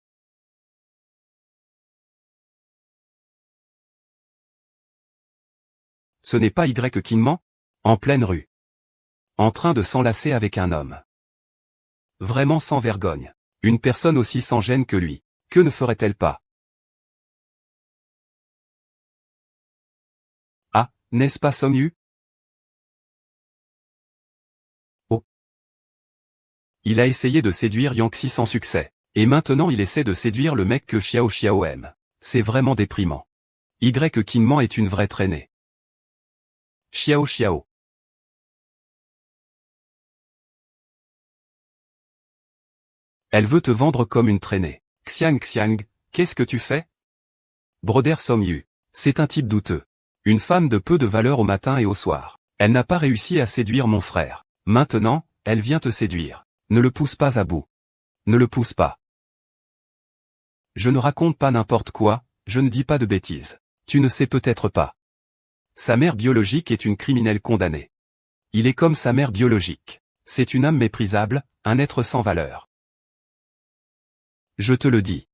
Ce n'est pas Y qui ment? En pleine rue. En train de s'enlacer avec un homme. Vraiment sans vergogne. Une personne aussi sans gêne que lui. Que ne ferait-elle pas? Ah, n'est-ce pas Song Yu? Oh. Il a essayé de séduire Yangxi sans succès. Et maintenant il essaie de séduire le mec que Xiao Xiao aime. C'est vraiment déprimant. Y Kinman est une vraie traînée. Xiao Xiao. Elle veut te vendre comme une traînée. Xiang Xiang, qu'est-ce que tu fais? Broder Som Yu. C'est un type douteux. Une femme de peu de valeur au matin et au soir. Elle n'a pas réussi à séduire mon frère. Maintenant, elle vient te séduire. Ne le pousse pas à bout. Ne le pousse pas. Je ne raconte pas n'importe quoi, je ne dis pas de bêtises. Tu ne sais peut-être pas. Sa mère biologique est une criminelle condamnée. Il est comme sa mère biologique. C'est une âme méprisable, un être sans valeur. Je te le dis.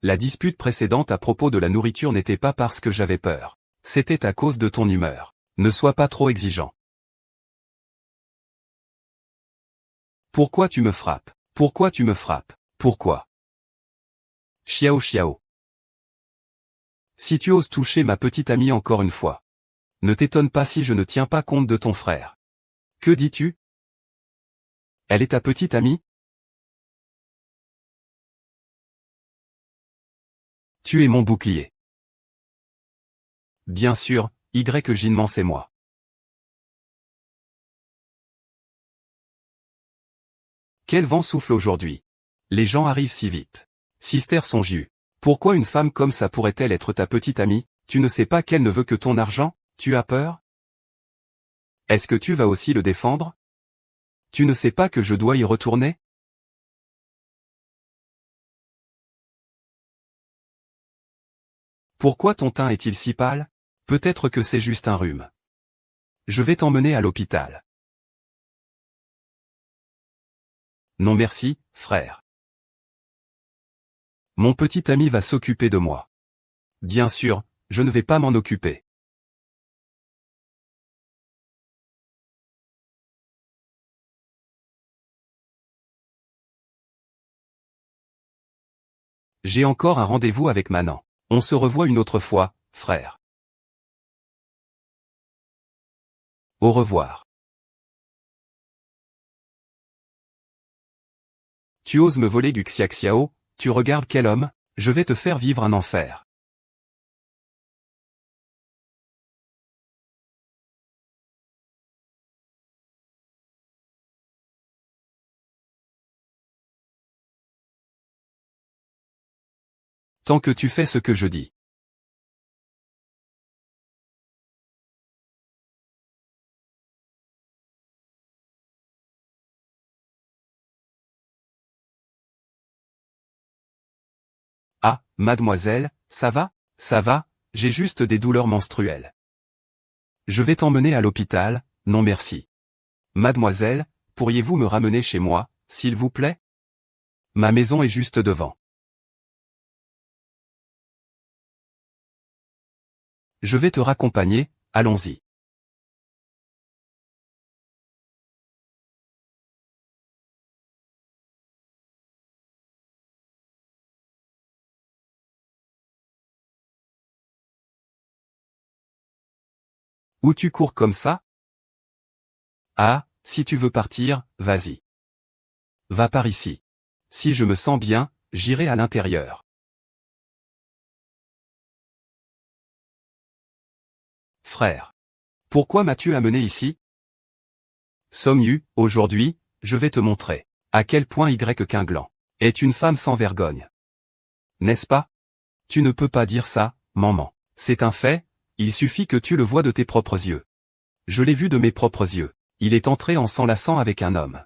La dispute précédente à propos de la nourriture n'était pas parce que j'avais peur. C'était à cause de ton humeur. Ne sois pas trop exigeant. Pourquoi tu me frappes? Pourquoi tu me frappes? Pourquoi? Xiao Xiao. Si tu oses toucher ma petite amie encore une fois. Ne t'étonne pas si je ne tiens pas compte de ton frère. Que dis-tu? Elle est ta petite amie? Tu es mon bouclier. Bien sûr, Y Jinman c'est moi. Quel vent souffle aujourd'hui? Les gens arrivent si vite. Sister Sonju. Pourquoi une femme comme ça pourrait-elle être ta petite amie? Tu ne sais pas qu'elle ne veut que ton argent? Tu as peur? Est-ce que tu vas aussi le défendre? Tu ne sais pas que je dois y retourner? Pourquoi ton teint est-il si pâle? Peut-être que c'est juste un rhume. Je vais t'emmener à l'hôpital. Non merci, frère. Mon petit ami va s'occuper de moi. Bien sûr, je ne vais pas m'en occuper. J'ai encore un rendez-vous avec Manan. On se revoit une autre fois, frère. Au revoir. Tu oses me voler Guxiaxiao, tu regardes quel homme, je vais te faire vivre un enfer. Tant que tu fais ce que je dis. Ah, mademoiselle, ça va? Ça va, j'ai juste des douleurs menstruelles. Je vais t'emmener à l'hôpital, non merci. Mademoiselle, pourriez-vous me ramener chez moi, s'il vous plaît? Ma maison est juste devant. Je vais te raccompagner, allons-y. Où tu cours comme ça? Ah, si tu veux partir, vas-y. Va par ici. Si je me sens bien, j'irai à l'intérieur. Frère. Pourquoi m'as-tu amené ici? Sommes-tu, aujourd'hui, je vais te montrer, à quel point Y Quinglan est une femme sans vergogne. N'est-ce pas? Tu ne peux pas dire ça, maman. C'est un fait, il suffit que tu le vois de tes propres yeux. Je l'ai vu de mes propres yeux. Il est entré en s'enlaçant avec un homme.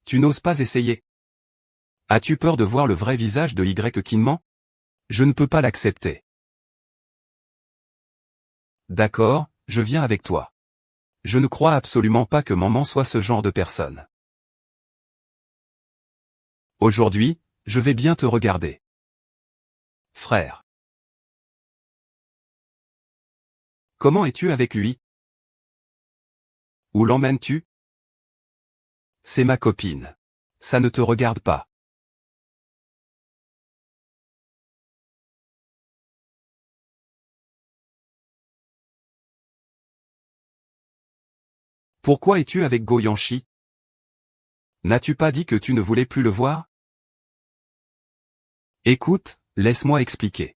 Tu n'oses pas essayer. As-tu peur de voir le vrai visage de Y Quingman? Je ne peux pas l'accepter. D'accord, je viens avec toi. Je ne crois absolument pas que maman soit ce genre de personne. Aujourd'hui, je vais bien te regarder. Frère. Comment es-tu avec lui? Où l'emmènes-tu? C'est ma copine. Ça ne te regarde pas. Pourquoi es-tu avec Go Yanshi? N'as-tu pas dit que tu ne voulais plus le voir? Écoute, laisse-moi expliquer.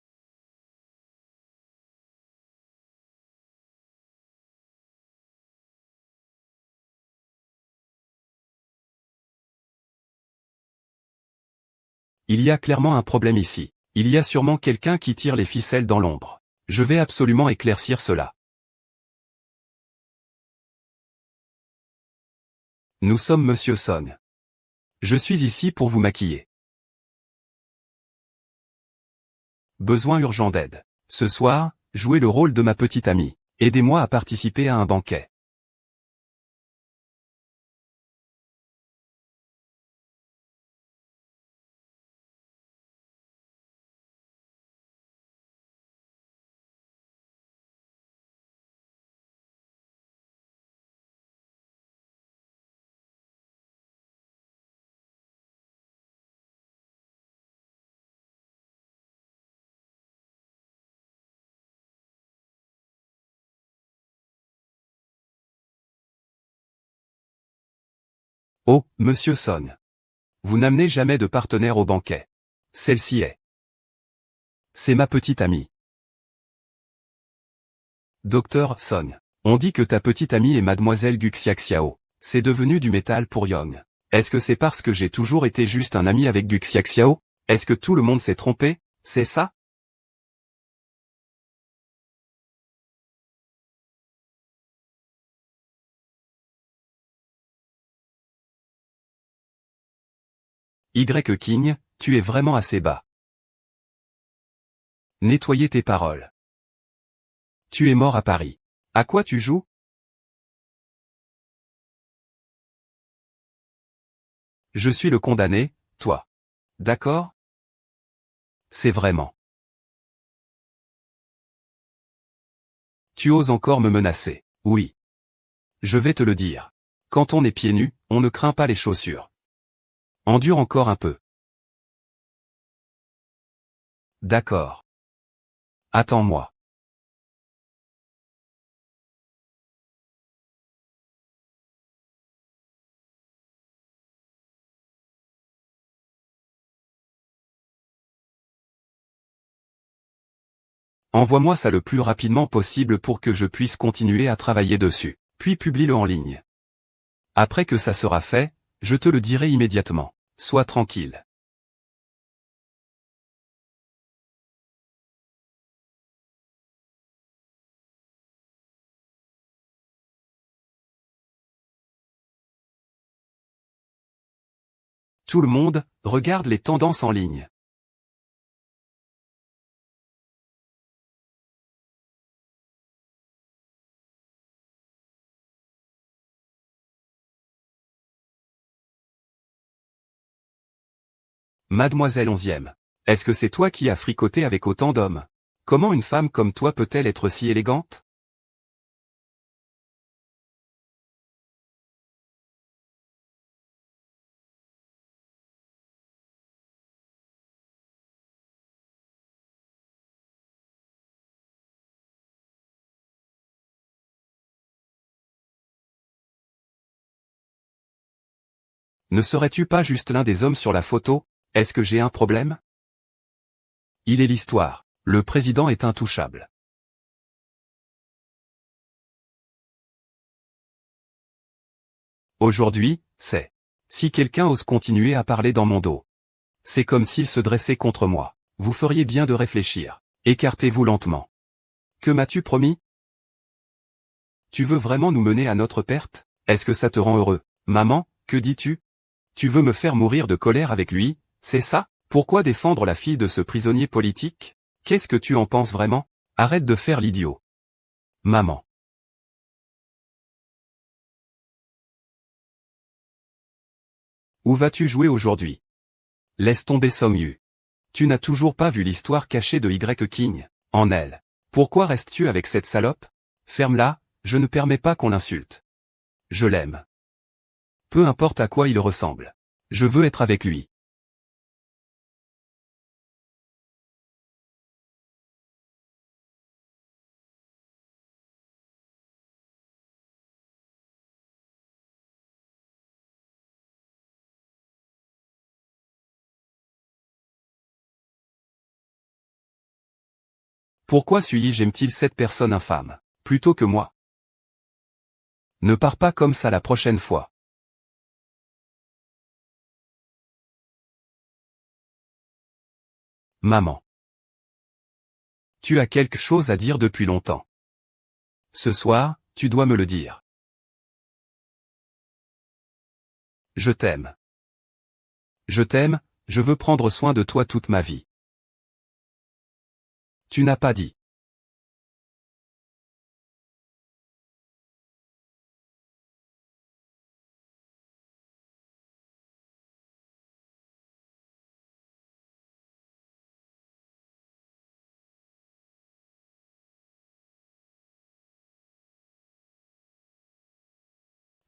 Il y a clairement un problème ici. Il y a sûrement quelqu'un qui tire les ficelles dans l'ombre. Je vais absolument éclaircir cela. Nous sommes Monsieur Song. Je suis ici pour vous maquiller. Besoin urgent d'aide. Ce soir, jouez le rôle de ma petite amie. Aidez-moi à participer à un banquet. Oh, Monsieur Song. Vous n'amenez jamais de partenaire au banquet. Celle-ci est. C'est ma petite amie. Docteur Song. On dit que ta petite amie est mademoiselle Guxiaxiao. C'est devenu du métal pour Young. Est-ce que c'est parce que j'ai toujours été juste un ami avec Guxiaxiao? Est-ce que tout le monde s'est trompé? C'est ça? Y King, tu es vraiment assez bas. Nettoyer tes paroles. Tu es mort à Paris. À quoi tu joues? Je suis le condamné, toi. D'accord? C'est vraiment. Tu oses encore me menacer. Oui. Je vais te le dire. Quand on est pieds nus, on ne craint pas les chaussures. Endure encore un peu. D'accord. Attends-moi. Envoie-moi ça le plus rapidement possible pour que je puisse continuer à travailler dessus. Puis publie-le en ligne. Après que ça sera fait, je te le dirai immédiatement. Sois tranquille. Tout le monde, regarde les tendances en ligne. Mademoiselle onzième. Est-ce que c'est toi qui as fricoté avec autant d'hommes? Comment une femme comme toi peut-elle être si élégante? Ne serais-tu pas juste l'un des hommes sur la photo? Est-ce que j'ai un problème? Il est l'histoire. Le président est intouchable. Aujourd'hui, c'est. Si quelqu'un ose continuer à parler dans mon dos. C'est comme s'il se dressait contre moi. Vous feriez bien de réfléchir. Écartez-vous lentement. Que m'as-tu promis? Tu veux vraiment nous mener à notre perte? Est-ce que ça te rend heureux? Maman, que dis-tu? Tu veux me faire mourir de colère avec lui, c'est ça? Pourquoi défendre la fille de ce prisonnier politique? Qu'est-ce que tu en penses vraiment? Arrête de faire l'idiot. Maman. Où vas-tu jouer aujourd'hui? Laisse tomber Song Yu. Tu n'as toujours pas vu l'histoire cachée de Y King, en elle. Pourquoi restes-tu avec cette salope? Ferme-la, je ne permets pas qu'on l'insulte. Je l'aime. Peu importe à quoi il ressemble. Je veux être avec lui. Pourquoi suis-je cette personne infâme, plutôt que moi? Ne pars pas comme ça la prochaine fois. Maman. Tu as quelque chose à dire depuis longtemps. Ce soir, tu dois me le dire. Je t'aime. Je t'aime, je veux prendre soin de toi toute ma vie. Tu n'as pas dit.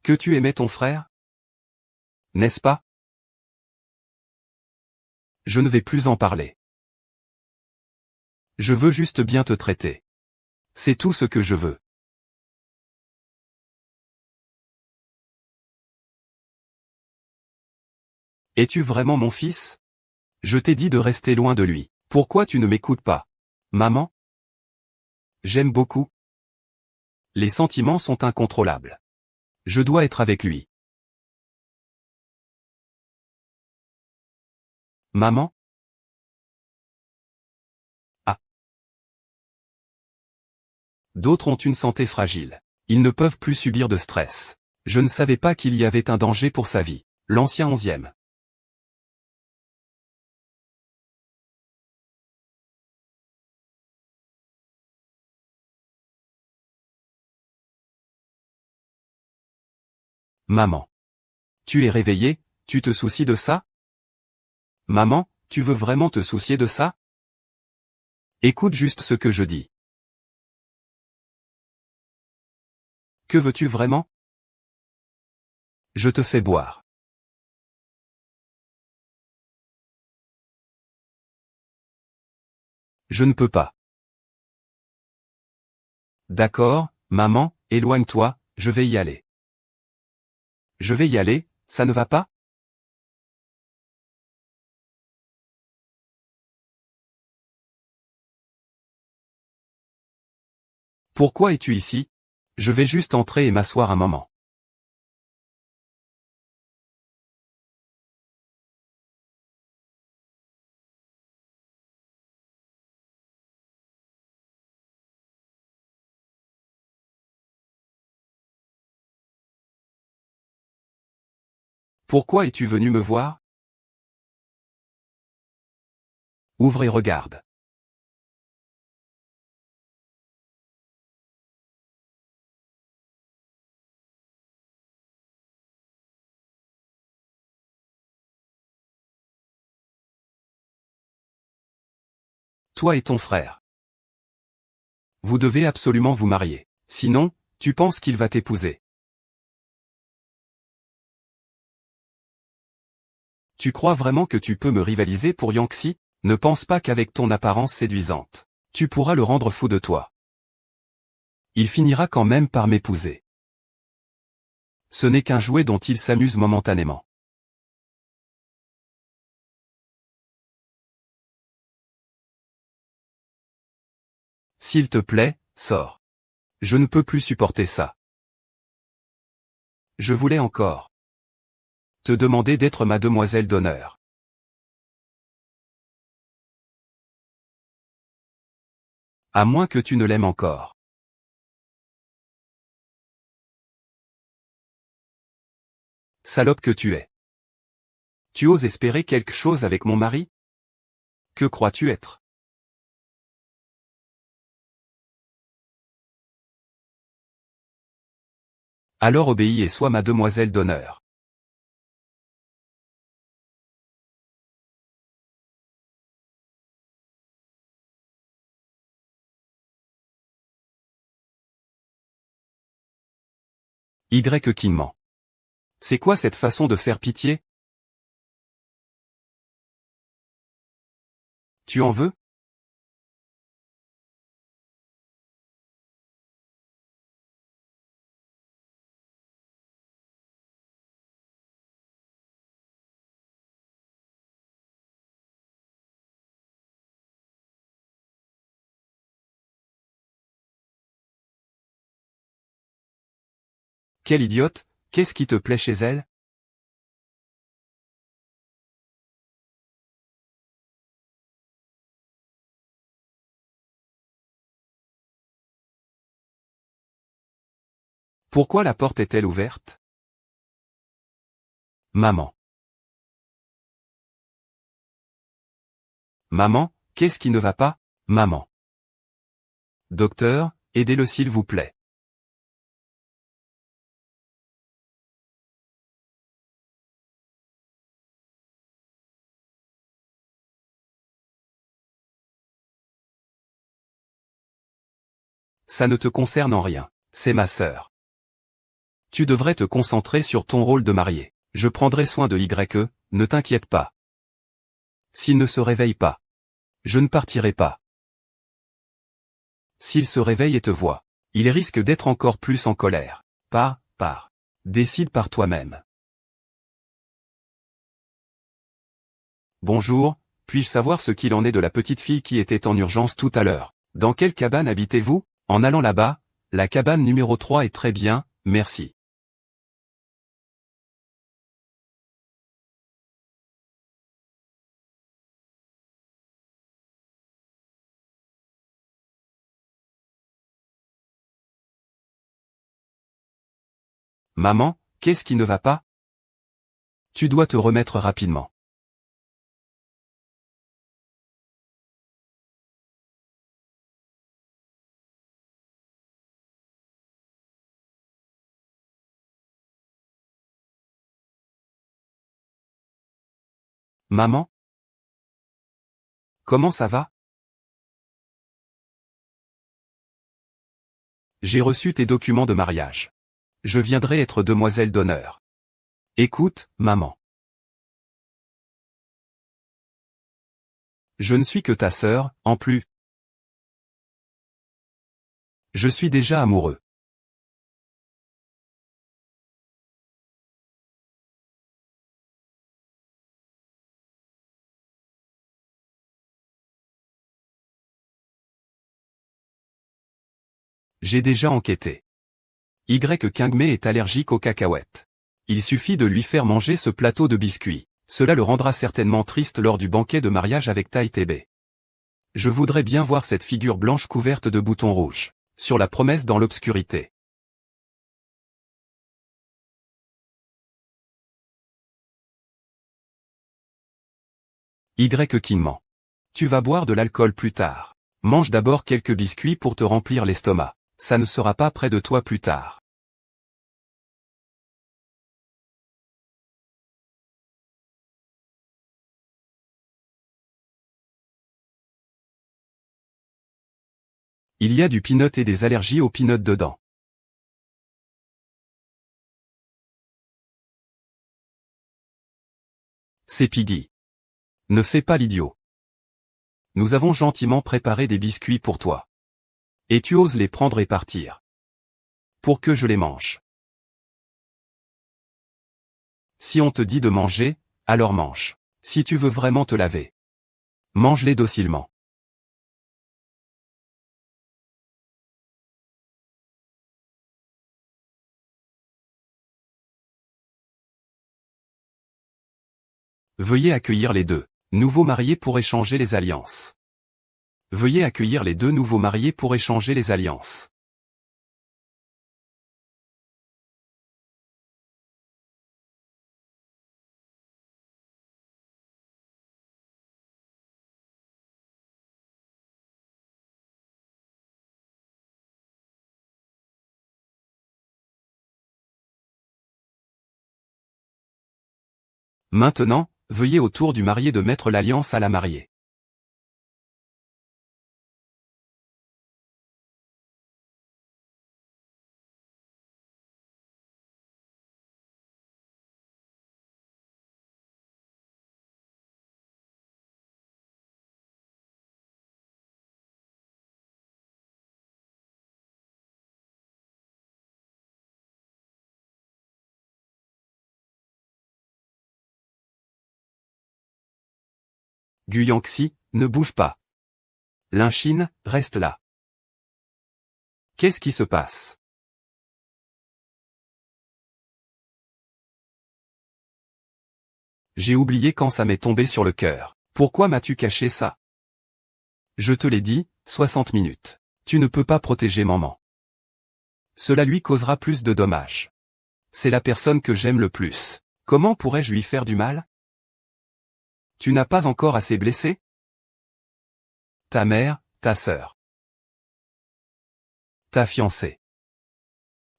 Que tu aimais ton frère? N'est-ce pas? Je ne vais plus en parler. Je veux juste bien te traiter. C'est tout ce que je veux. Es-tu vraiment mon fils? Je t'ai dit de rester loin de lui. Pourquoi tu ne m'écoutes pas? Maman? J'aime beaucoup. Les sentiments sont incontrôlables. Je dois être avec lui. Maman? Ah. D'autres ont une santé fragile. Ils ne peuvent plus subir de stress. Je ne savais pas qu'il y avait un danger pour sa vie. L'ancien onzième. Maman. Tu es réveillée, tu te soucies de ça? Maman, tu veux vraiment te soucier de ça? Écoute juste ce que je dis. Que veux-tu vraiment? Je te fais boire. Je ne peux pas. D'accord, maman, éloigne-toi, je vais y aller. Je vais y aller, ça ne va pas? Pourquoi es-tu ici? Je vais juste entrer et m'asseoir un moment. Pourquoi es-tu venu me voir? Ouvre et regarde. Toi et ton frère. Vous devez absolument vous marier. Sinon, tu penses qu'il va t'épouser. Tu crois vraiment que tu peux me rivaliser pour Yangtze? Ne pense pas qu'avec ton apparence séduisante, tu pourras le rendre fou de toi. Il finira quand même par m'épouser. Ce n'est qu'un jouet dont il s'amuse momentanément. S'il te plaît, sors. Je ne peux plus supporter ça. Je voulais encore te demander d'être ma demoiselle d'honneur. À moins que tu ne l'aimes encore. Salope que tu es. Tu oses espérer quelque chose avec mon mari? Que crois-tu être? Alors obéis et sois ma demoiselle d'honneur. Y qui ment. C'est quoi cette façon de faire pitié? Tu en veux? Quelle idiote, qu'est-ce qui te plaît chez elle? Pourquoi la porte est-elle ouverte? Maman. Maman, qu'est-ce qui ne va pas? Maman. Docteur, aidez-le s'il vous plaît. Ça ne te concerne en rien. C'est ma sœur. Tu devrais te concentrer sur ton rôle de marié. Je prendrai soin de YE, ne t'inquiète pas. S'il ne se réveille pas, je ne partirai pas. S'il se réveille et te voit, il risque d'être encore plus en colère. Pars. Décide par toi-même. Bonjour, puis-je savoir ce qu'il en est de la petite fille qui était en urgence tout à l'heure? Dans quelle cabane habitez-vous? En allant là-bas, la cabane numéro 3 est très bien, merci. Maman, qu'est-ce qui ne va pas? Tu dois te remettre rapidement. Maman? Comment ça va? J'ai reçu tes documents de mariage. Je viendrai être demoiselle d'honneur. Écoute, maman. Je ne suis que ta sœur, en plus. Je suis déjà amoureux. J'ai déjà enquêté. Y. Kingmé est allergique aux cacahuètes. Il suffit de lui faire manger ce plateau de biscuits. Cela le rendra certainement triste lors du banquet de mariage avec Tai Tebe. Je voudrais bien voir cette figure blanche couverte de boutons rouges. Sur la promesse dans l'obscurité. Y. Kinman. Tu vas boire de l'alcool plus tard. Mange d'abord quelques biscuits pour te remplir l'estomac. Ça ne sera pas près de toi plus tard. Il y a du peanut et des allergies aux peanuts dedans. C'est Piggy. Ne fais pas l'idiot. Nous avons gentiment préparé des biscuits pour toi. Et tu oses les prendre et partir. Pour que je les mange. Si on te dit de manger, alors mange. Si tu veux vraiment te laver. Mange-les docilement. Veuillez accueillir les deux nouveaux mariés pour échanger les alliances. Veuillez accueillir les deux nouveaux mariés pour échanger les alliances. Maintenant, veuillez au tour du marié de mettre l'alliance à la mariée. Guyanxi, ne bouge pas. Linchine, reste là. Qu'est-ce qui se passe? J'ai oublié quand ça m'est tombé sur le cœur. Pourquoi m'as-tu caché ça? Je te l'ai dit, 60 minutes. Tu ne peux pas protéger maman. Cela lui causera plus de dommages. C'est la personne que j'aime le plus. Comment pourrais-je lui faire du mal? Tu n'as pas encore assez blessé? Ta mère, ta sœur. Ta fiancée.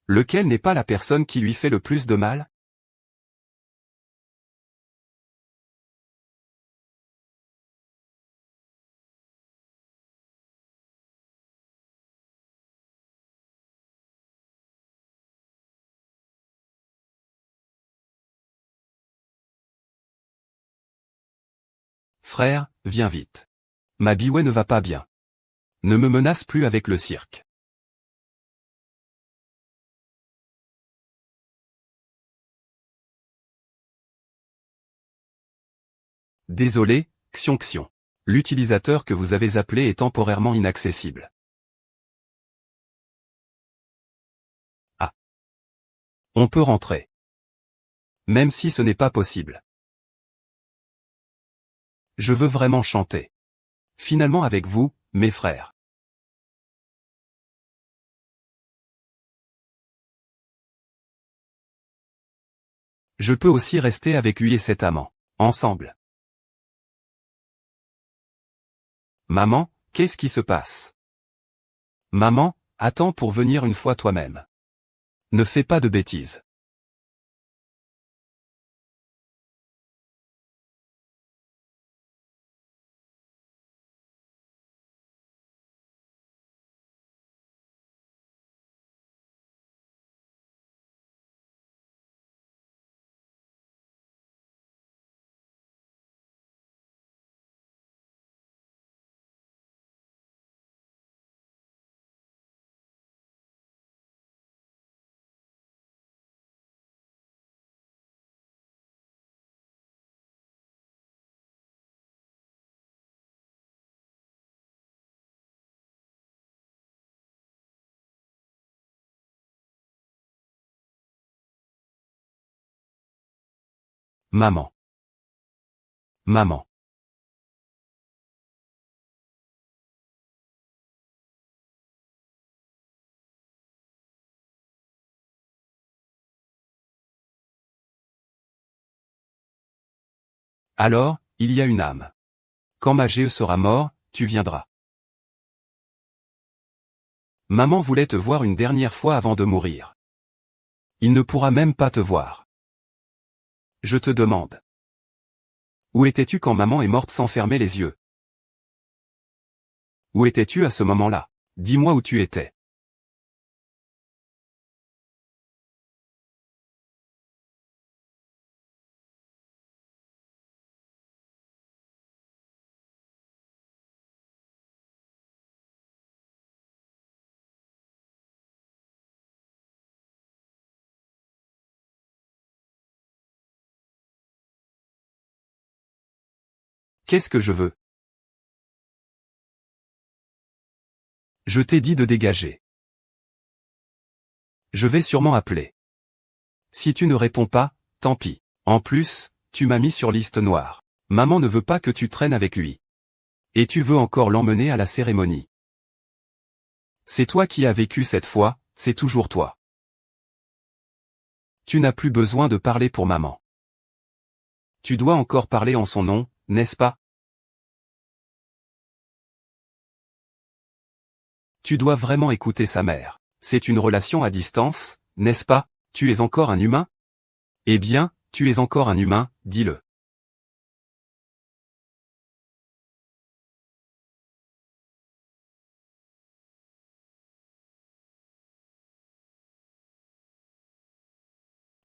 Lequel n'est pas la personne qui lui fait le plus de mal? Frère, viens vite. Ma Biway ne va pas bien. Ne me menace plus avec le cirque. Désolé, Xion. L'utilisateur que vous avez appelé est temporairement inaccessible. Ah. On peut rentrer. Même si ce n'est pas possible. Je veux vraiment chanter. Finalement avec vous, mes frères. Je peux aussi rester avec lui et cet amant. Ensemble. Maman, qu'est-ce qui se passe? Maman, attends pour venir une fois toi-même. Ne fais pas de bêtises. Maman. Maman. Alors, il y a une âme. Quand Magée sera mort, tu viendras. Maman voulait te voir une dernière fois avant de mourir. Il ne pourra même pas te voir. Je te demande. Où étais-tu quand maman est morte sans fermer les yeux? Où étais-tu à ce moment-là? Dis-moi où tu étais. Qu'est-ce que je veux? Je t'ai dit de dégager. Je vais sûrement appeler. Si tu ne réponds pas, tant pis. En plus, tu m'as mis sur liste noire. Maman ne veut pas que tu traînes avec lui. Et tu veux encore l'emmener à la cérémonie. C'est toi qui as vécu cette fois, c'est toujours toi. Tu n'as plus besoin de parler pour maman. Tu dois encore parler en son nom, n'est-ce pas? Tu dois vraiment écouter sa mère. C'est une relation à distance, n'est-ce pas? Tu es encore un humain? Eh bien, tu es encore un humain, dis-le.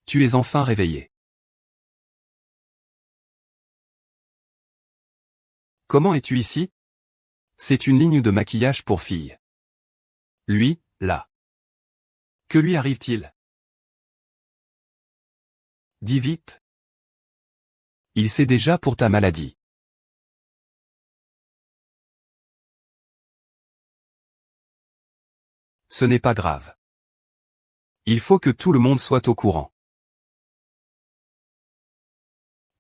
Tu es enfin réveillé. Comment es-tu ici? C'est une ligne de maquillage pour fille. Lui, là. Que lui arrive-t-il? Dis vite. Il sait déjà pour ta maladie. Ce n'est pas grave. Il faut que tout le monde soit au courant.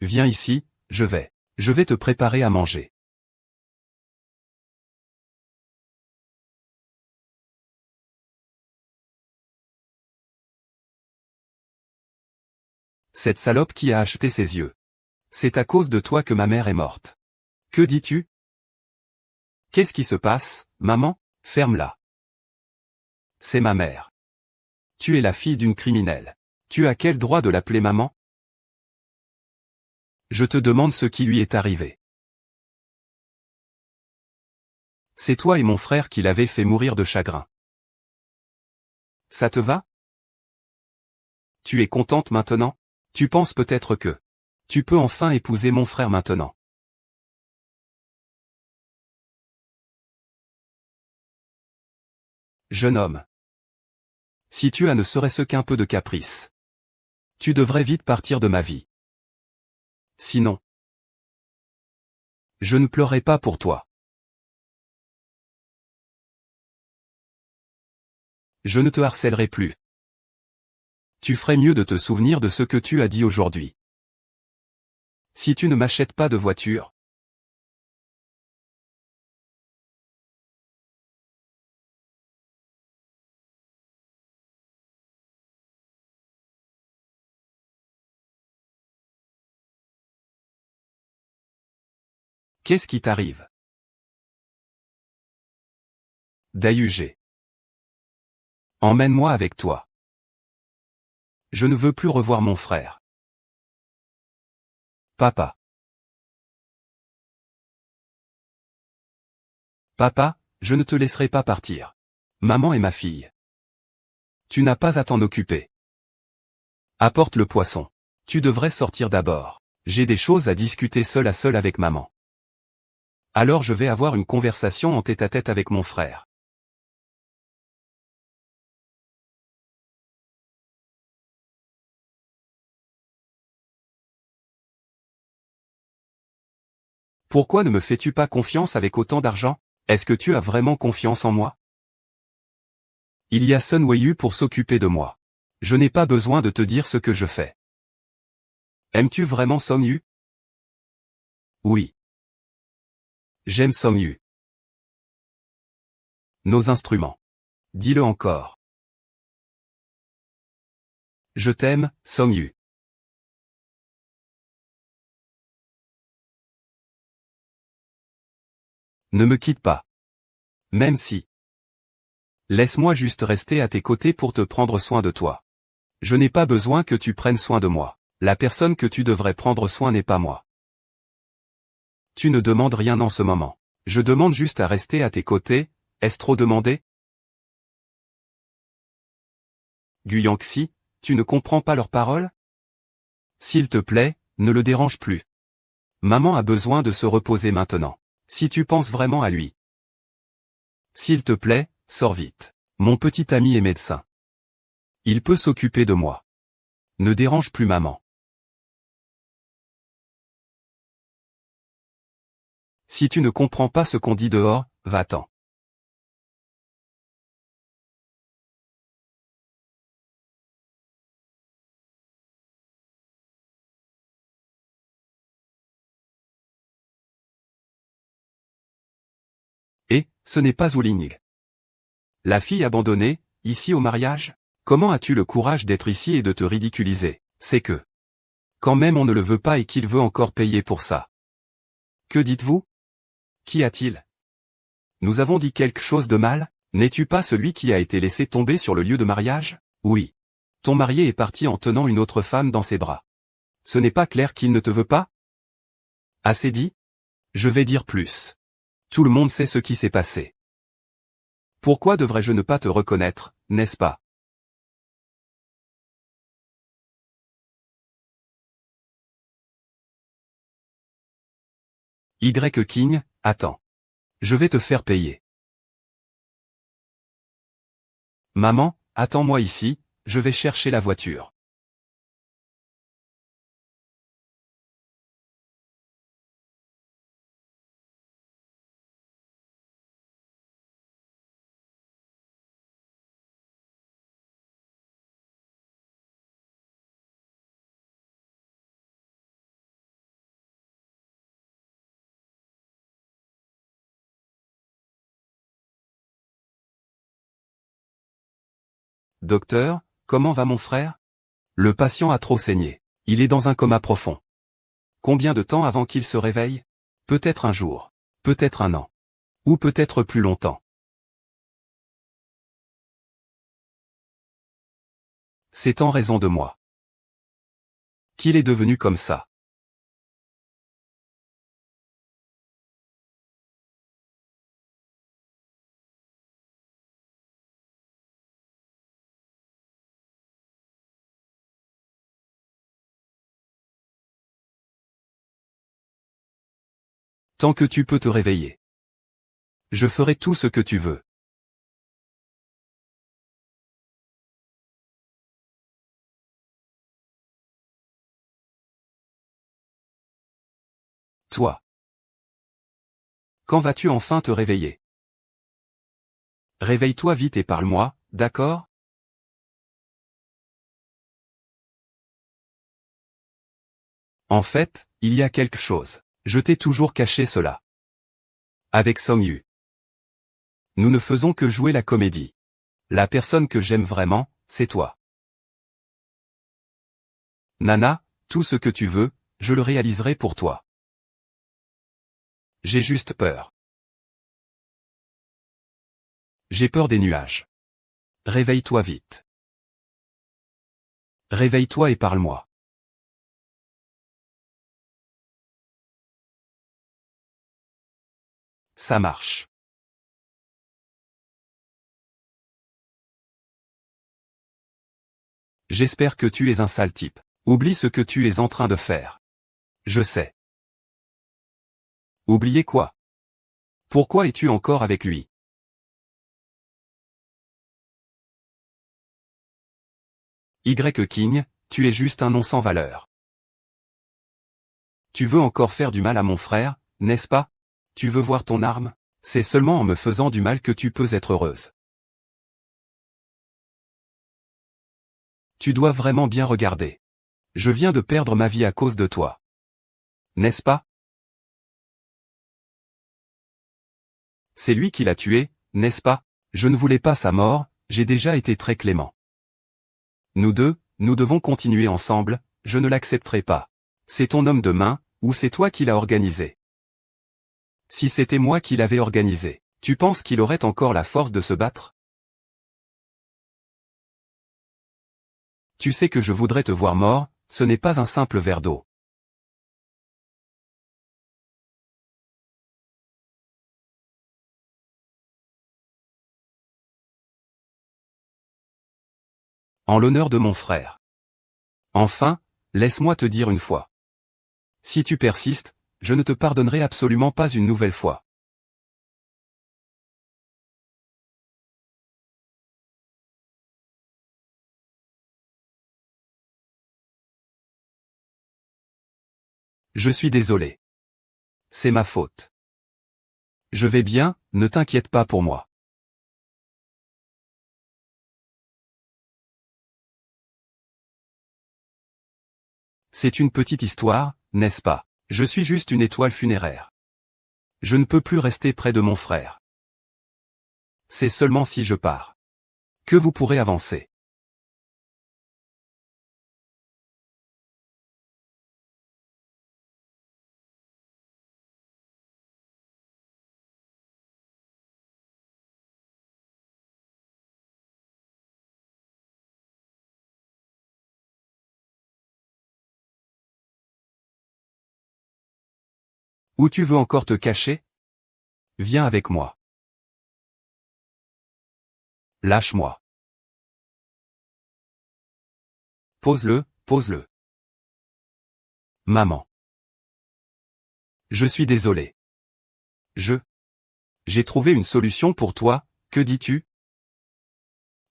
Viens ici, je vais. Je vais te préparer à manger. Cette salope qui a acheté ses yeux. C'est à cause de toi que ma mère est morte. Que dis-tu? Qu'est-ce qui se passe, maman? Ferme-la. C'est ma mère. Tu es la fille d'une criminelle. Tu as quel droit de l'appeler maman? Je te demande ce qui lui est arrivé. C'est toi et mon frère qui l'avez fait mourir de chagrin. Ça te va? Tu es contente maintenant? Tu penses peut-être que tu peux enfin épouser mon frère maintenant. Jeune homme. Si tu as ne serait-ce qu'un peu de caprice, tu devrais vite partir de ma vie. Sinon, je ne pleurerai pas pour toi. Je ne te harcèlerai plus. Tu ferais mieux de te souvenir de ce que tu as dit aujourd'hui. Si tu ne m'achètes pas de voiture, qu'est-ce qui t'arrive? Dayugé. Emmène-moi avec toi. Je ne veux plus revoir mon frère. Papa. Papa, je ne te laisserai pas partir. Maman est ma fille. Tu n'as pas à t'en occuper. Apporte le poisson. Tu devrais sortir d'abord. J'ai des choses à discuter seul à seul avec maman. Alors je vais avoir une conversation en tête-à-tête avec mon frère. Pourquoi ne me fais-tu pas confiance avec autant d'argent? Est-ce que tu as vraiment confiance en moi? Il y a Sun Weiyu pour s'occuper de moi. Je n'ai pas besoin de te dire ce que je fais. Aimes-tu vraiment Song Yu? Oui. J'aime Song Yu. Nos instruments. Dis-le encore. Je t'aime, Song Yu. Ne me quitte pas. Même si. Laisse-moi juste rester à tes côtés pour te prendre soin de toi. Je n'ai pas besoin que tu prennes soin de moi. La personne que tu devrais prendre soin n'est pas moi. Tu ne demandes rien en ce moment. Je demande juste à rester à tes côtés, est-ce trop demandé? Guyanxi, tu ne comprends pas leurs paroles? S'il te plaît, ne le dérange plus. Maman a besoin de se reposer maintenant. Si tu penses vraiment à lui. S'il te plaît, sors vite. Mon petit ami est médecin. Il peut s'occuper de moi. Ne dérange plus maman. Si tu ne comprends pas ce qu'on dit dehors, va-t'en. Et, ce n'est pas Wuling. La fille abandonnée, ici au mariage? Comment as-tu le courage d'être ici et de te ridiculiser? C'est que. Quand même on ne le veut pas et qu'il veut encore payer pour ça. Que dites-vous? Qu'y a-t-il? Nous avons dit quelque chose de mal? N'es-tu pas celui qui a été laissé tomber sur le lieu de mariage? Oui. Ton marié est parti en tenant une autre femme dans ses bras. Ce n'est pas clair qu'il ne te veut pas? Assez dit? Je vais dire plus. Tout le monde sait ce qui s'est passé. Pourquoi devrais-je ne pas te reconnaître, n'est-ce pas? Y. King, attends. Je vais te faire payer. Maman, attends-moi ici, je vais chercher la voiture. Docteur, comment va mon frère? Le patient a trop saigné. Il est dans un coma profond. Combien de temps avant qu'il se réveille? Peut-être un jour. Peut-être un an. Ou peut-être plus longtemps. C'est en raison de moi qu'il est devenu comme ça. Tant que tu peux te réveiller. Je ferai tout ce que tu veux. Toi. Quand vas-tu enfin te réveiller? Réveille-toi vite et parle-moi, d'accord? En fait, il y a quelque chose. Je t'ai toujours caché cela. Avec Song Yu. Nous ne faisons que jouer la comédie. La personne que j'aime vraiment, c'est toi. Nana, tout ce que tu veux, je le réaliserai pour toi. J'ai juste peur. J'ai peur des nuages. Réveille-toi vite. Réveille-toi et parle-moi. Ça marche. J'espère que tu es un sale type. Oublie ce que tu es en train de faire. Je sais. Oubliez quoi? Pourquoi es-tu encore avec lui? Y. King, tu es juste un nom sans valeur. Tu veux encore faire du mal à mon frère, n'est-ce pas? Tu veux voir ton arme? C'est seulement en me faisant du mal que tu peux être heureuse. Tu dois vraiment bien regarder. Je viens de perdre ma vie à cause de toi. N'est-ce pas? C'est lui qui l'a tué, n'est-ce pas? Je ne voulais pas sa mort, j'ai déjà été très clément. Nous deux, nous devons continuer ensemble, je ne l'accepterai pas. C'est ton homme de main, ou c'est toi qui l'as organisé? Si c'était moi qui l'avais organisé, tu penses qu'il aurait encore la force de se battre? Tu sais que je voudrais te voir mort, ce n'est pas un simple verre d'eau. En l'honneur de mon frère. Enfin, laisse-moi te dire une fois. Si tu persistes, je ne te pardonnerai absolument pas une nouvelle fois. Je suis désolé. C'est ma faute. Je vais bien, ne t'inquiète pas pour moi. C'est une petite histoire, n'est-ce pas? Je suis juste une étoile funéraire. Je ne peux plus rester près de mon frère. C'est seulement si je pars que vous pourrez avancer. Où tu veux encore te cacher? Viens avec moi. Lâche-moi. Pose-le, pose-le. Maman. Je suis désolé. J'ai trouvé une solution pour toi, que dis-tu?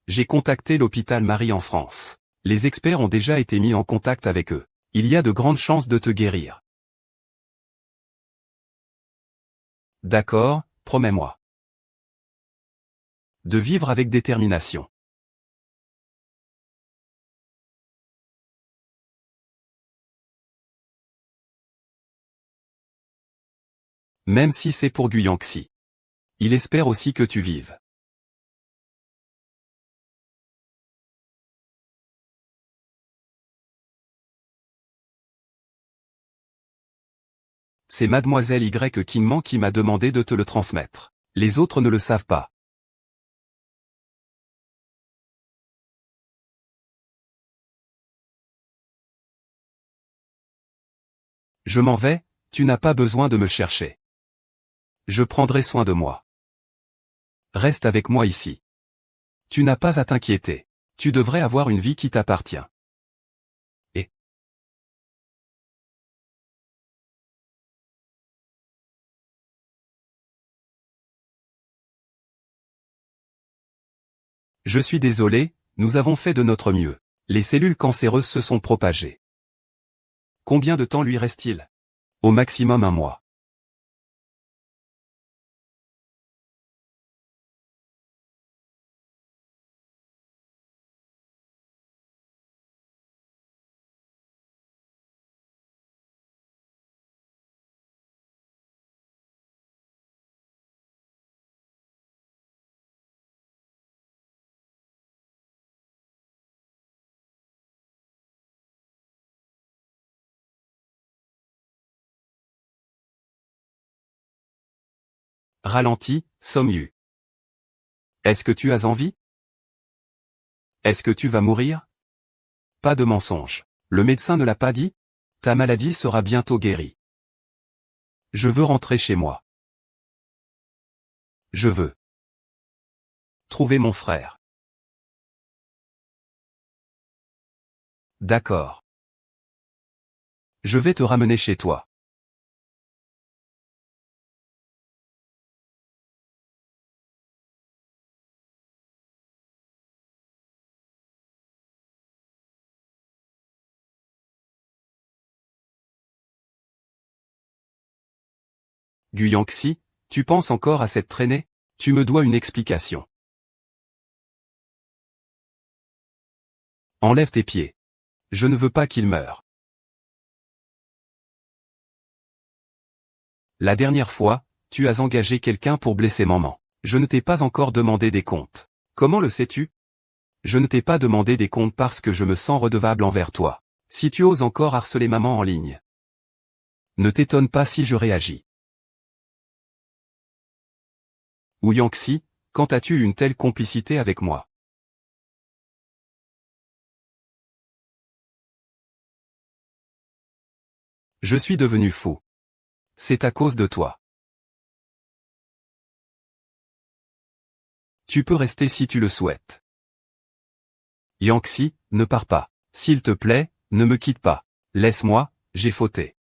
J'ai contacté l'hôpital Marie en France. Les experts ont déjà été mis en contact avec eux. Il y a de grandes chances de te guérir. D'accord, promets-moi. De vivre avec détermination. Même si c'est pour Guyanxi. Il espère aussi que tu vives. C'est mademoiselle Y Kinman qui m'a demandé de te le transmettre. Les autres ne le savent pas. Je m'en vais, tu n'as pas besoin de me chercher. Je prendrai soin de moi. Reste avec moi ici. Tu n'as pas à t'inquiéter. Tu devrais avoir une vie qui t'appartient. Et je suis désolé, nous avons fait de notre mieux. Les cellules cancéreuses se sont propagées. Combien de temps lui reste-t-il? Au maximum 1 mois. Ralenti, Somyu. Est-ce que tu as envie? Est-ce que tu vas mourir? Pas de mensonge. Le médecin ne l'a pas dit? Ta maladie sera bientôt guérie. Je veux rentrer chez moi. Je veux trouver mon frère. D'accord. Je vais te ramener chez toi. Guyanxi, tu penses encore à cette traînée? Tu me dois une explication. Enlève tes pieds. Je ne veux pas qu'il meure. La dernière fois, tu as engagé quelqu'un pour blesser maman. Je ne t'ai pas encore demandé des comptes. Comment le sais-tu? Je ne t'ai pas demandé des comptes parce que je me sens redevable envers toi. Si tu oses encore harceler maman en ligne, ne t'étonne pas si je réagis. Ou Yangtze, quand as-tu eu une telle complicité avec moi? Je suis devenu fou. C'est à cause de toi. Tu peux rester si tu le souhaites. Yangtze, ne pars pas. S'il te plaît, ne me quitte pas. Laisse-moi, j'ai fauté.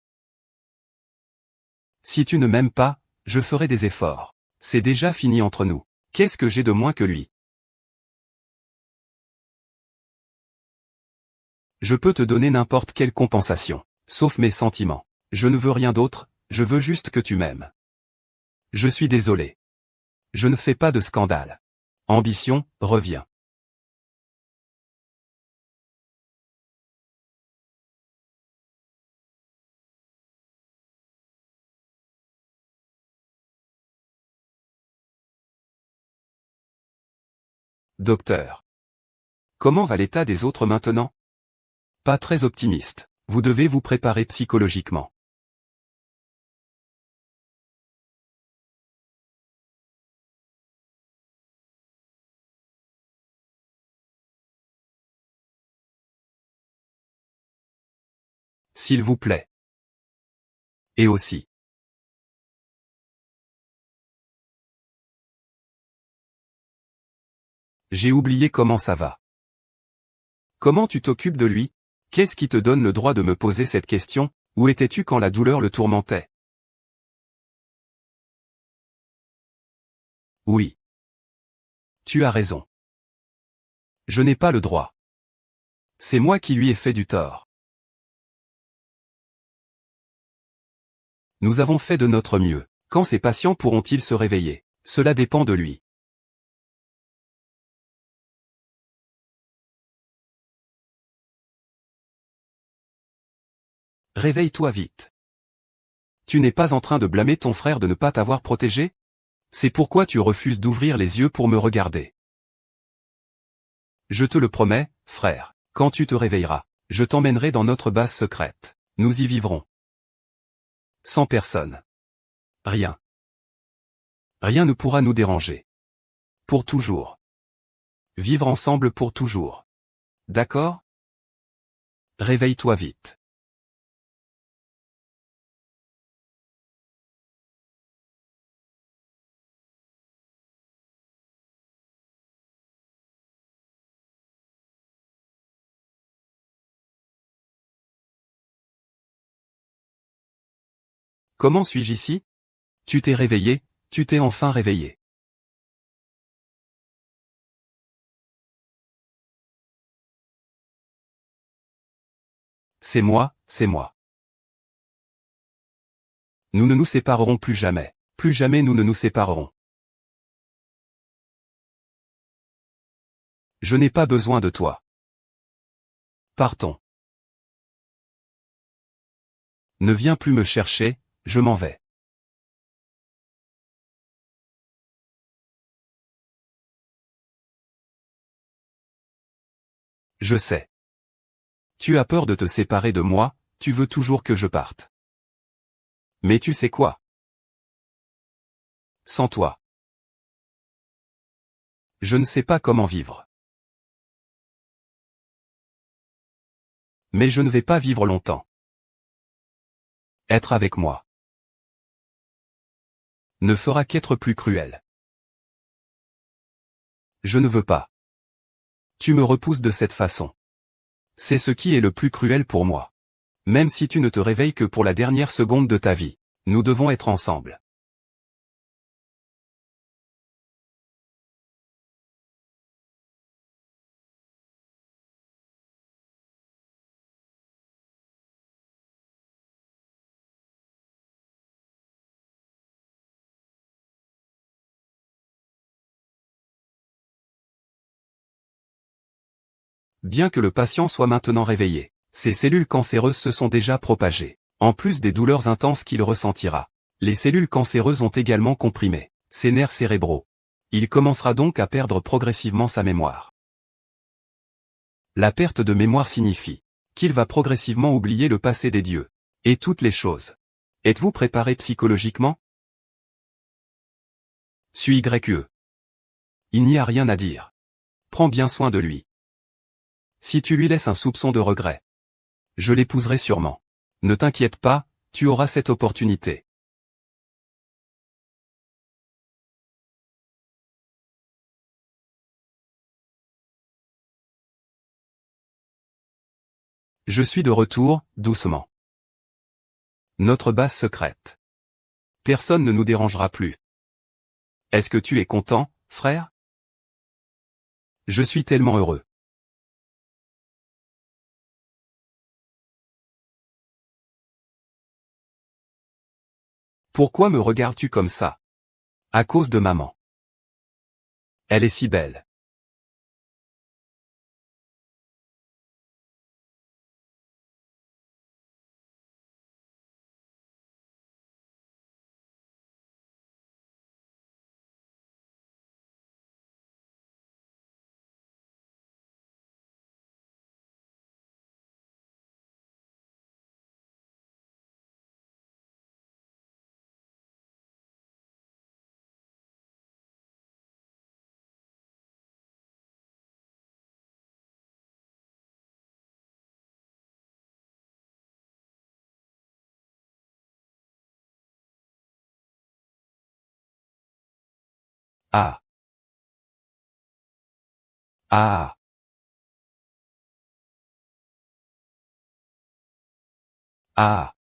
Si tu ne m'aimes pas, je ferai des efforts. C'est déjà fini entre nous. Qu'est-ce que j'ai de moins que lui? Je peux te donner n'importe quelle compensation, sauf mes sentiments. Je ne veux rien d'autre, je veux juste que tu m'aimes. Je suis désolé. Je ne fais pas de scandale. Ambition, reviens. Docteur. Comment va l'état des autres maintenant? Pas très optimiste. Vous devez vous préparer psychologiquement. S'il vous plaît. Et aussi. J'ai oublié comment ça va. Comment tu t'occupes de lui? Qu'est-ce qui te donne le droit de me poser cette question? Où étais-tu quand la douleur le tourmentait? Oui. Tu as raison. Je n'ai pas le droit. C'est moi qui lui ai fait du tort. Nous avons fait de notre mieux. Quand ces patients pourront-ils se réveiller? Cela dépend de lui. Réveille-toi vite. Tu n'es pas en train de blâmer ton frère de ne pas t'avoir protégé? C'est pourquoi tu refuses d'ouvrir les yeux pour me regarder. Je te le promets, frère. Quand tu te réveilleras, je t'emmènerai dans notre base secrète. Nous y vivrons. Sans personne. Rien. Rien ne pourra nous déranger. Pour toujours. Vivre ensemble pour toujours. D'accord? Réveille-toi vite. Comment suis-je ici? Tu t'es réveillé, tu t'es enfin réveillé. C'est moi, c'est moi. Nous ne nous séparerons plus jamais. Plus jamais nous ne nous séparerons. Je n'ai pas besoin de toi. Partons. Ne viens plus me chercher, je m'en vais. Je sais. Tu as peur de te séparer de moi, tu veux toujours que je parte. Mais tu sais quoi? Sans toi, je ne sais pas comment vivre. Mais je ne vais pas vivre longtemps. Être avec moi ne fera qu'être plus cruel. Je ne veux pas. Tu me repousses de cette façon. C'est ce qui est le plus cruel pour moi. Même si tu ne te réveilles que pour la dernière seconde de ta vie, nous devons être ensemble. Bien que le patient soit maintenant réveillé. Ces cellules cancéreuses se sont déjà propagées. En plus des douleurs intenses qu'il ressentira, les cellules cancéreuses ont également comprimé ses nerfs cérébraux. Il commencera donc à perdre progressivement sa mémoire. La perte de mémoire signifie qu'il va progressivement oublier le passé des dieux et toutes les choses. Êtes-vous préparé psychologiquement? Suis YE. Il n'y a rien à dire. Prends bien soin de lui. Si tu lui laisses un soupçon de regret, je l'épouserai sûrement. Ne t'inquiète pas, tu auras cette opportunité. Je suis de retour, doucement. Notre base secrète. Personne ne nous dérangera plus. Est-ce que tu es content, frère? Je suis tellement heureux. Pourquoi me regardes-tu comme ça? À cause de maman. Elle est si belle. Ah. Ah. Ah.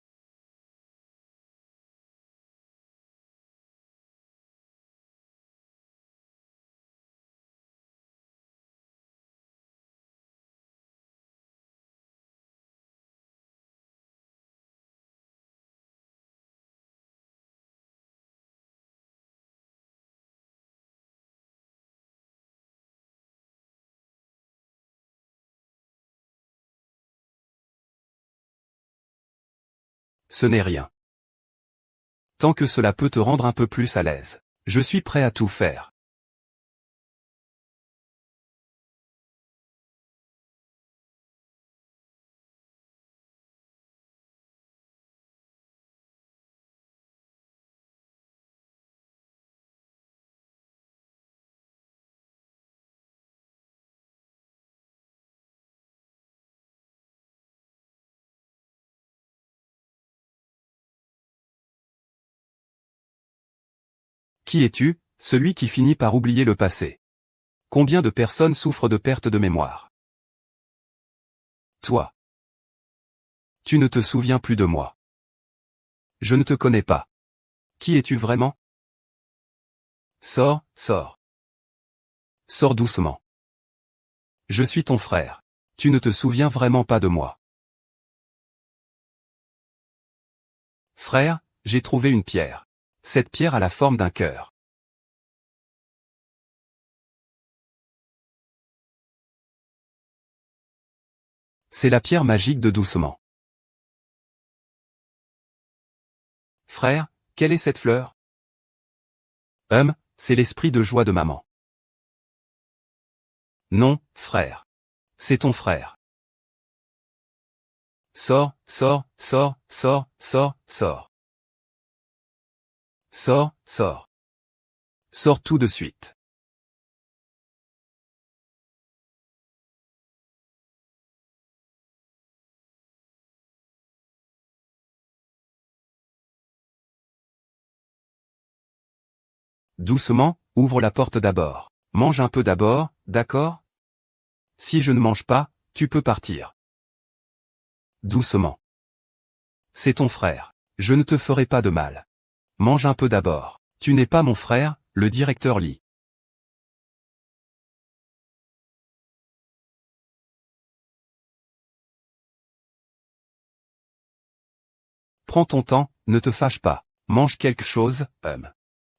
Ce n'est rien. Tant que cela peut te rendre un peu plus à l'aise, je suis prêt à tout faire. Qui es-tu, celui qui finit par oublier le passé? Combien de personnes souffrent de perte de mémoire? Toi. Tu ne te souviens plus de moi. Je ne te connais pas. Qui es-tu vraiment? Sors, sors. Sors doucement. Je suis ton frère. Tu ne te souviens vraiment pas de moi. Frère, j'ai trouvé une pierre. Cette pierre a la forme d'un cœur. C'est la pierre magique de doucement. Frère, quelle est cette fleur? C'est l'esprit de joie de maman. Non, frère. C'est ton frère. Sors, sors, sors, sors, sors, sors. Sors, sors. Sors tout de suite. Doucement, ouvre la porte d'abord. Mange un peu d'abord, d'accord? Si je ne mange pas, tu peux partir. Doucement. C'est ton frère. Je ne te ferai pas de mal. Mange un peu d'abord. Tu n'es pas mon frère, le directeur Lee. Prends ton temps, ne te fâche pas. Mange quelque chose,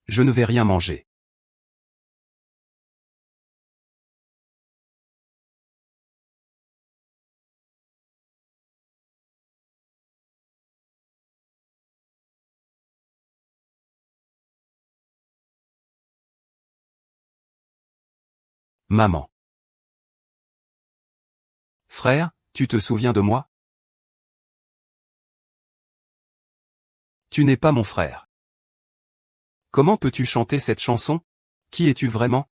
Je ne vais rien manger. Maman. Frère, tu te souviens de moi? Tu n'es pas mon frère. Comment peux-tu chanter cette chanson? Qui es-tu vraiment?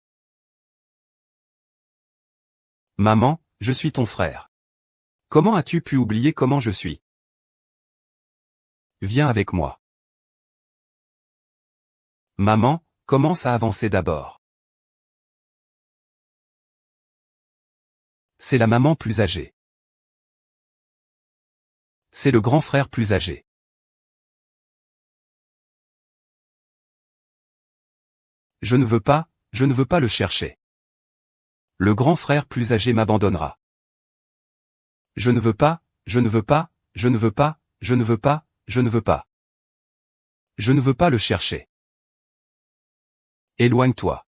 Maman, je suis ton frère. Comment as-tu pu oublier comment je suis? Viens avec moi. Maman, commence à avancer d'abord. C'est la maman plus âgée. C'est le grand frère plus âgé. Je ne veux pas le chercher. Le grand frère plus âgé m'abandonnera. Je ne veux pas, je ne veux pas, je ne veux pas, je ne veux pas, je ne veux pas. Je ne veux pas le chercher. Éloigne-toi.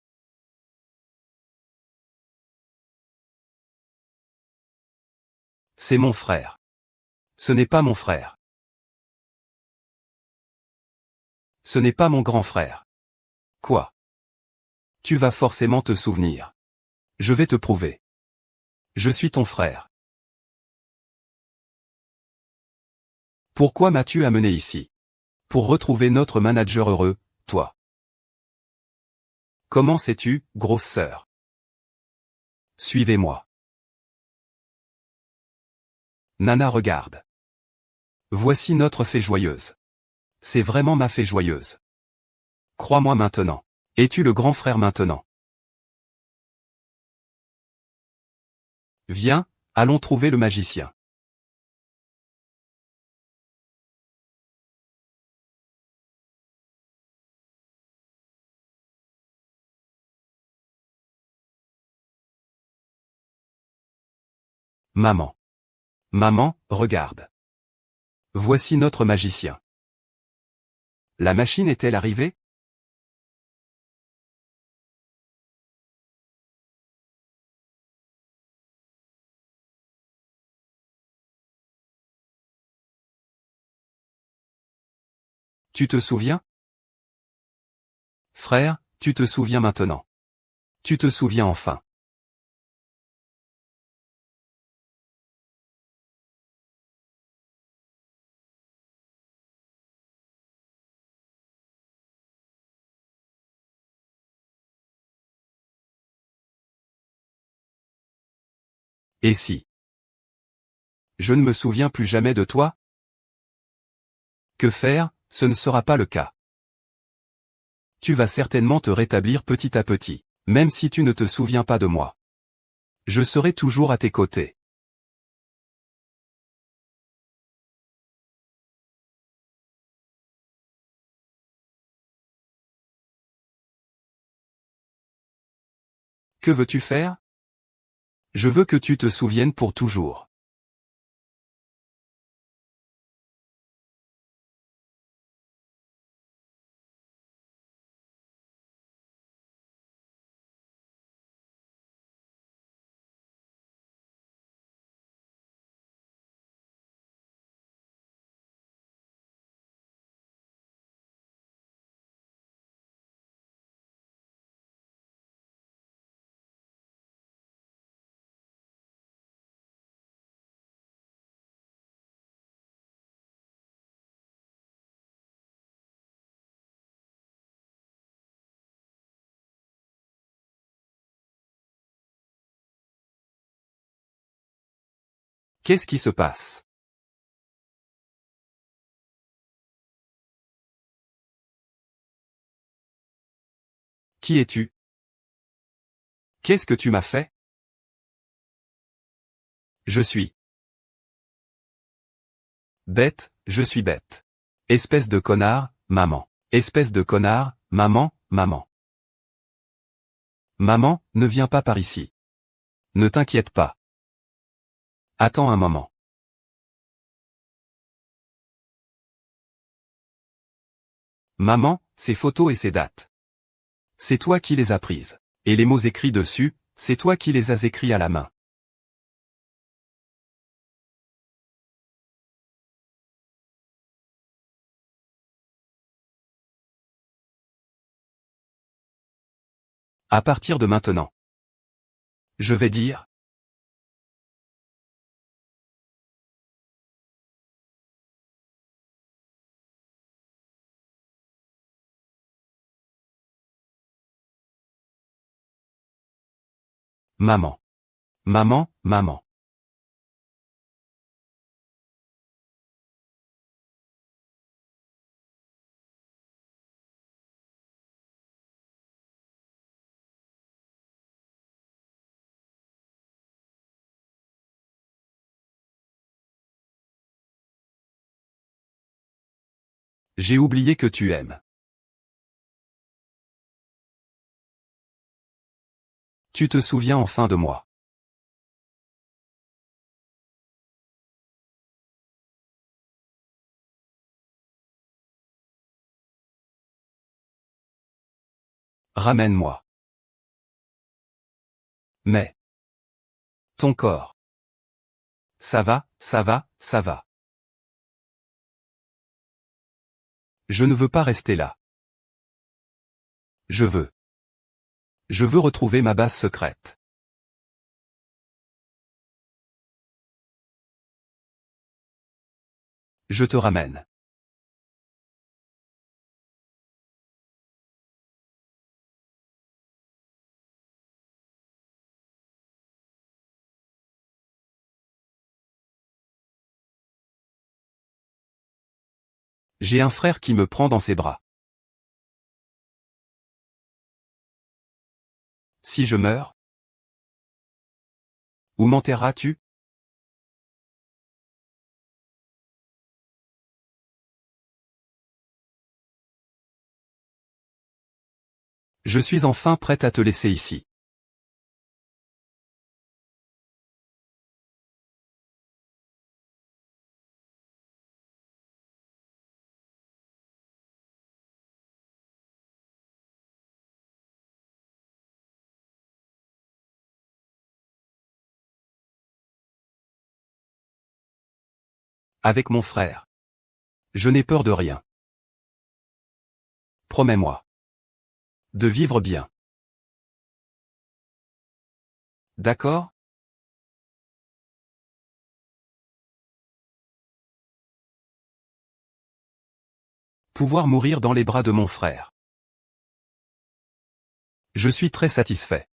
C'est mon frère. Ce n'est pas mon frère. Ce n'est pas mon grand frère. Quoi? Tu vas forcément te souvenir. Je vais te prouver. Je suis ton frère. Pourquoi m'as-tu amené ici? Pour retrouver notre manager heureux, toi. Comment sais-tu, grosse sœur? Suivez-moi. Nana regarde. Voici notre fée joyeuse. C'est vraiment ma fée joyeuse. Crois-moi maintenant. Es-tu le grand frère maintenant? Viens, allons trouver le magicien. Maman. Maman, regarde. Voici notre magicien. La machine est-elle arrivée? Tu te souviens? Frère, tu te souviens maintenant. Tu te souviens enfin. Et si je ne me souviens plus jamais de toi? Que faire? Ce ne sera pas le cas. Tu vas certainement te rétablir petit à petit, même si tu ne te souviens pas de moi. Je serai toujours à tes côtés. Que veux-tu faire? Je veux que tu te souviennes pour toujours. Qu'est-ce qui se passe? Qui es-tu? Qu'est-ce que tu m'as fait? Je suis bête, je suis bête. Espèce de connard, maman. Espèce de connard, maman, maman. Maman, ne viens pas par ici. Ne t'inquiète pas. Attends un moment. Maman, ces photos et ces dates. C'est toi qui les as prises. Et les mots écrits dessus, c'est toi qui les as écrits à la main. À partir de maintenant. Je vais dire. Maman. Maman, maman. J'ai oublié que tu aimes. Tu te souviens enfin de moi. Ramène-moi. Mais. Ton corps. Ça va, ça va, ça va. Je ne veux pas rester là. Je veux. Je veux retrouver ma base secrète. Je te ramène. J'ai un frère qui me prend dans ses bras. Si je meurs? Où m'enterreras-tu? Je suis enfin prête à te laisser ici. Avec mon frère. Je n'ai peur de rien. Promets-moi. De vivre bien. D'accord? Pouvoir mourir dans les bras de mon frère. Je suis très satisfait.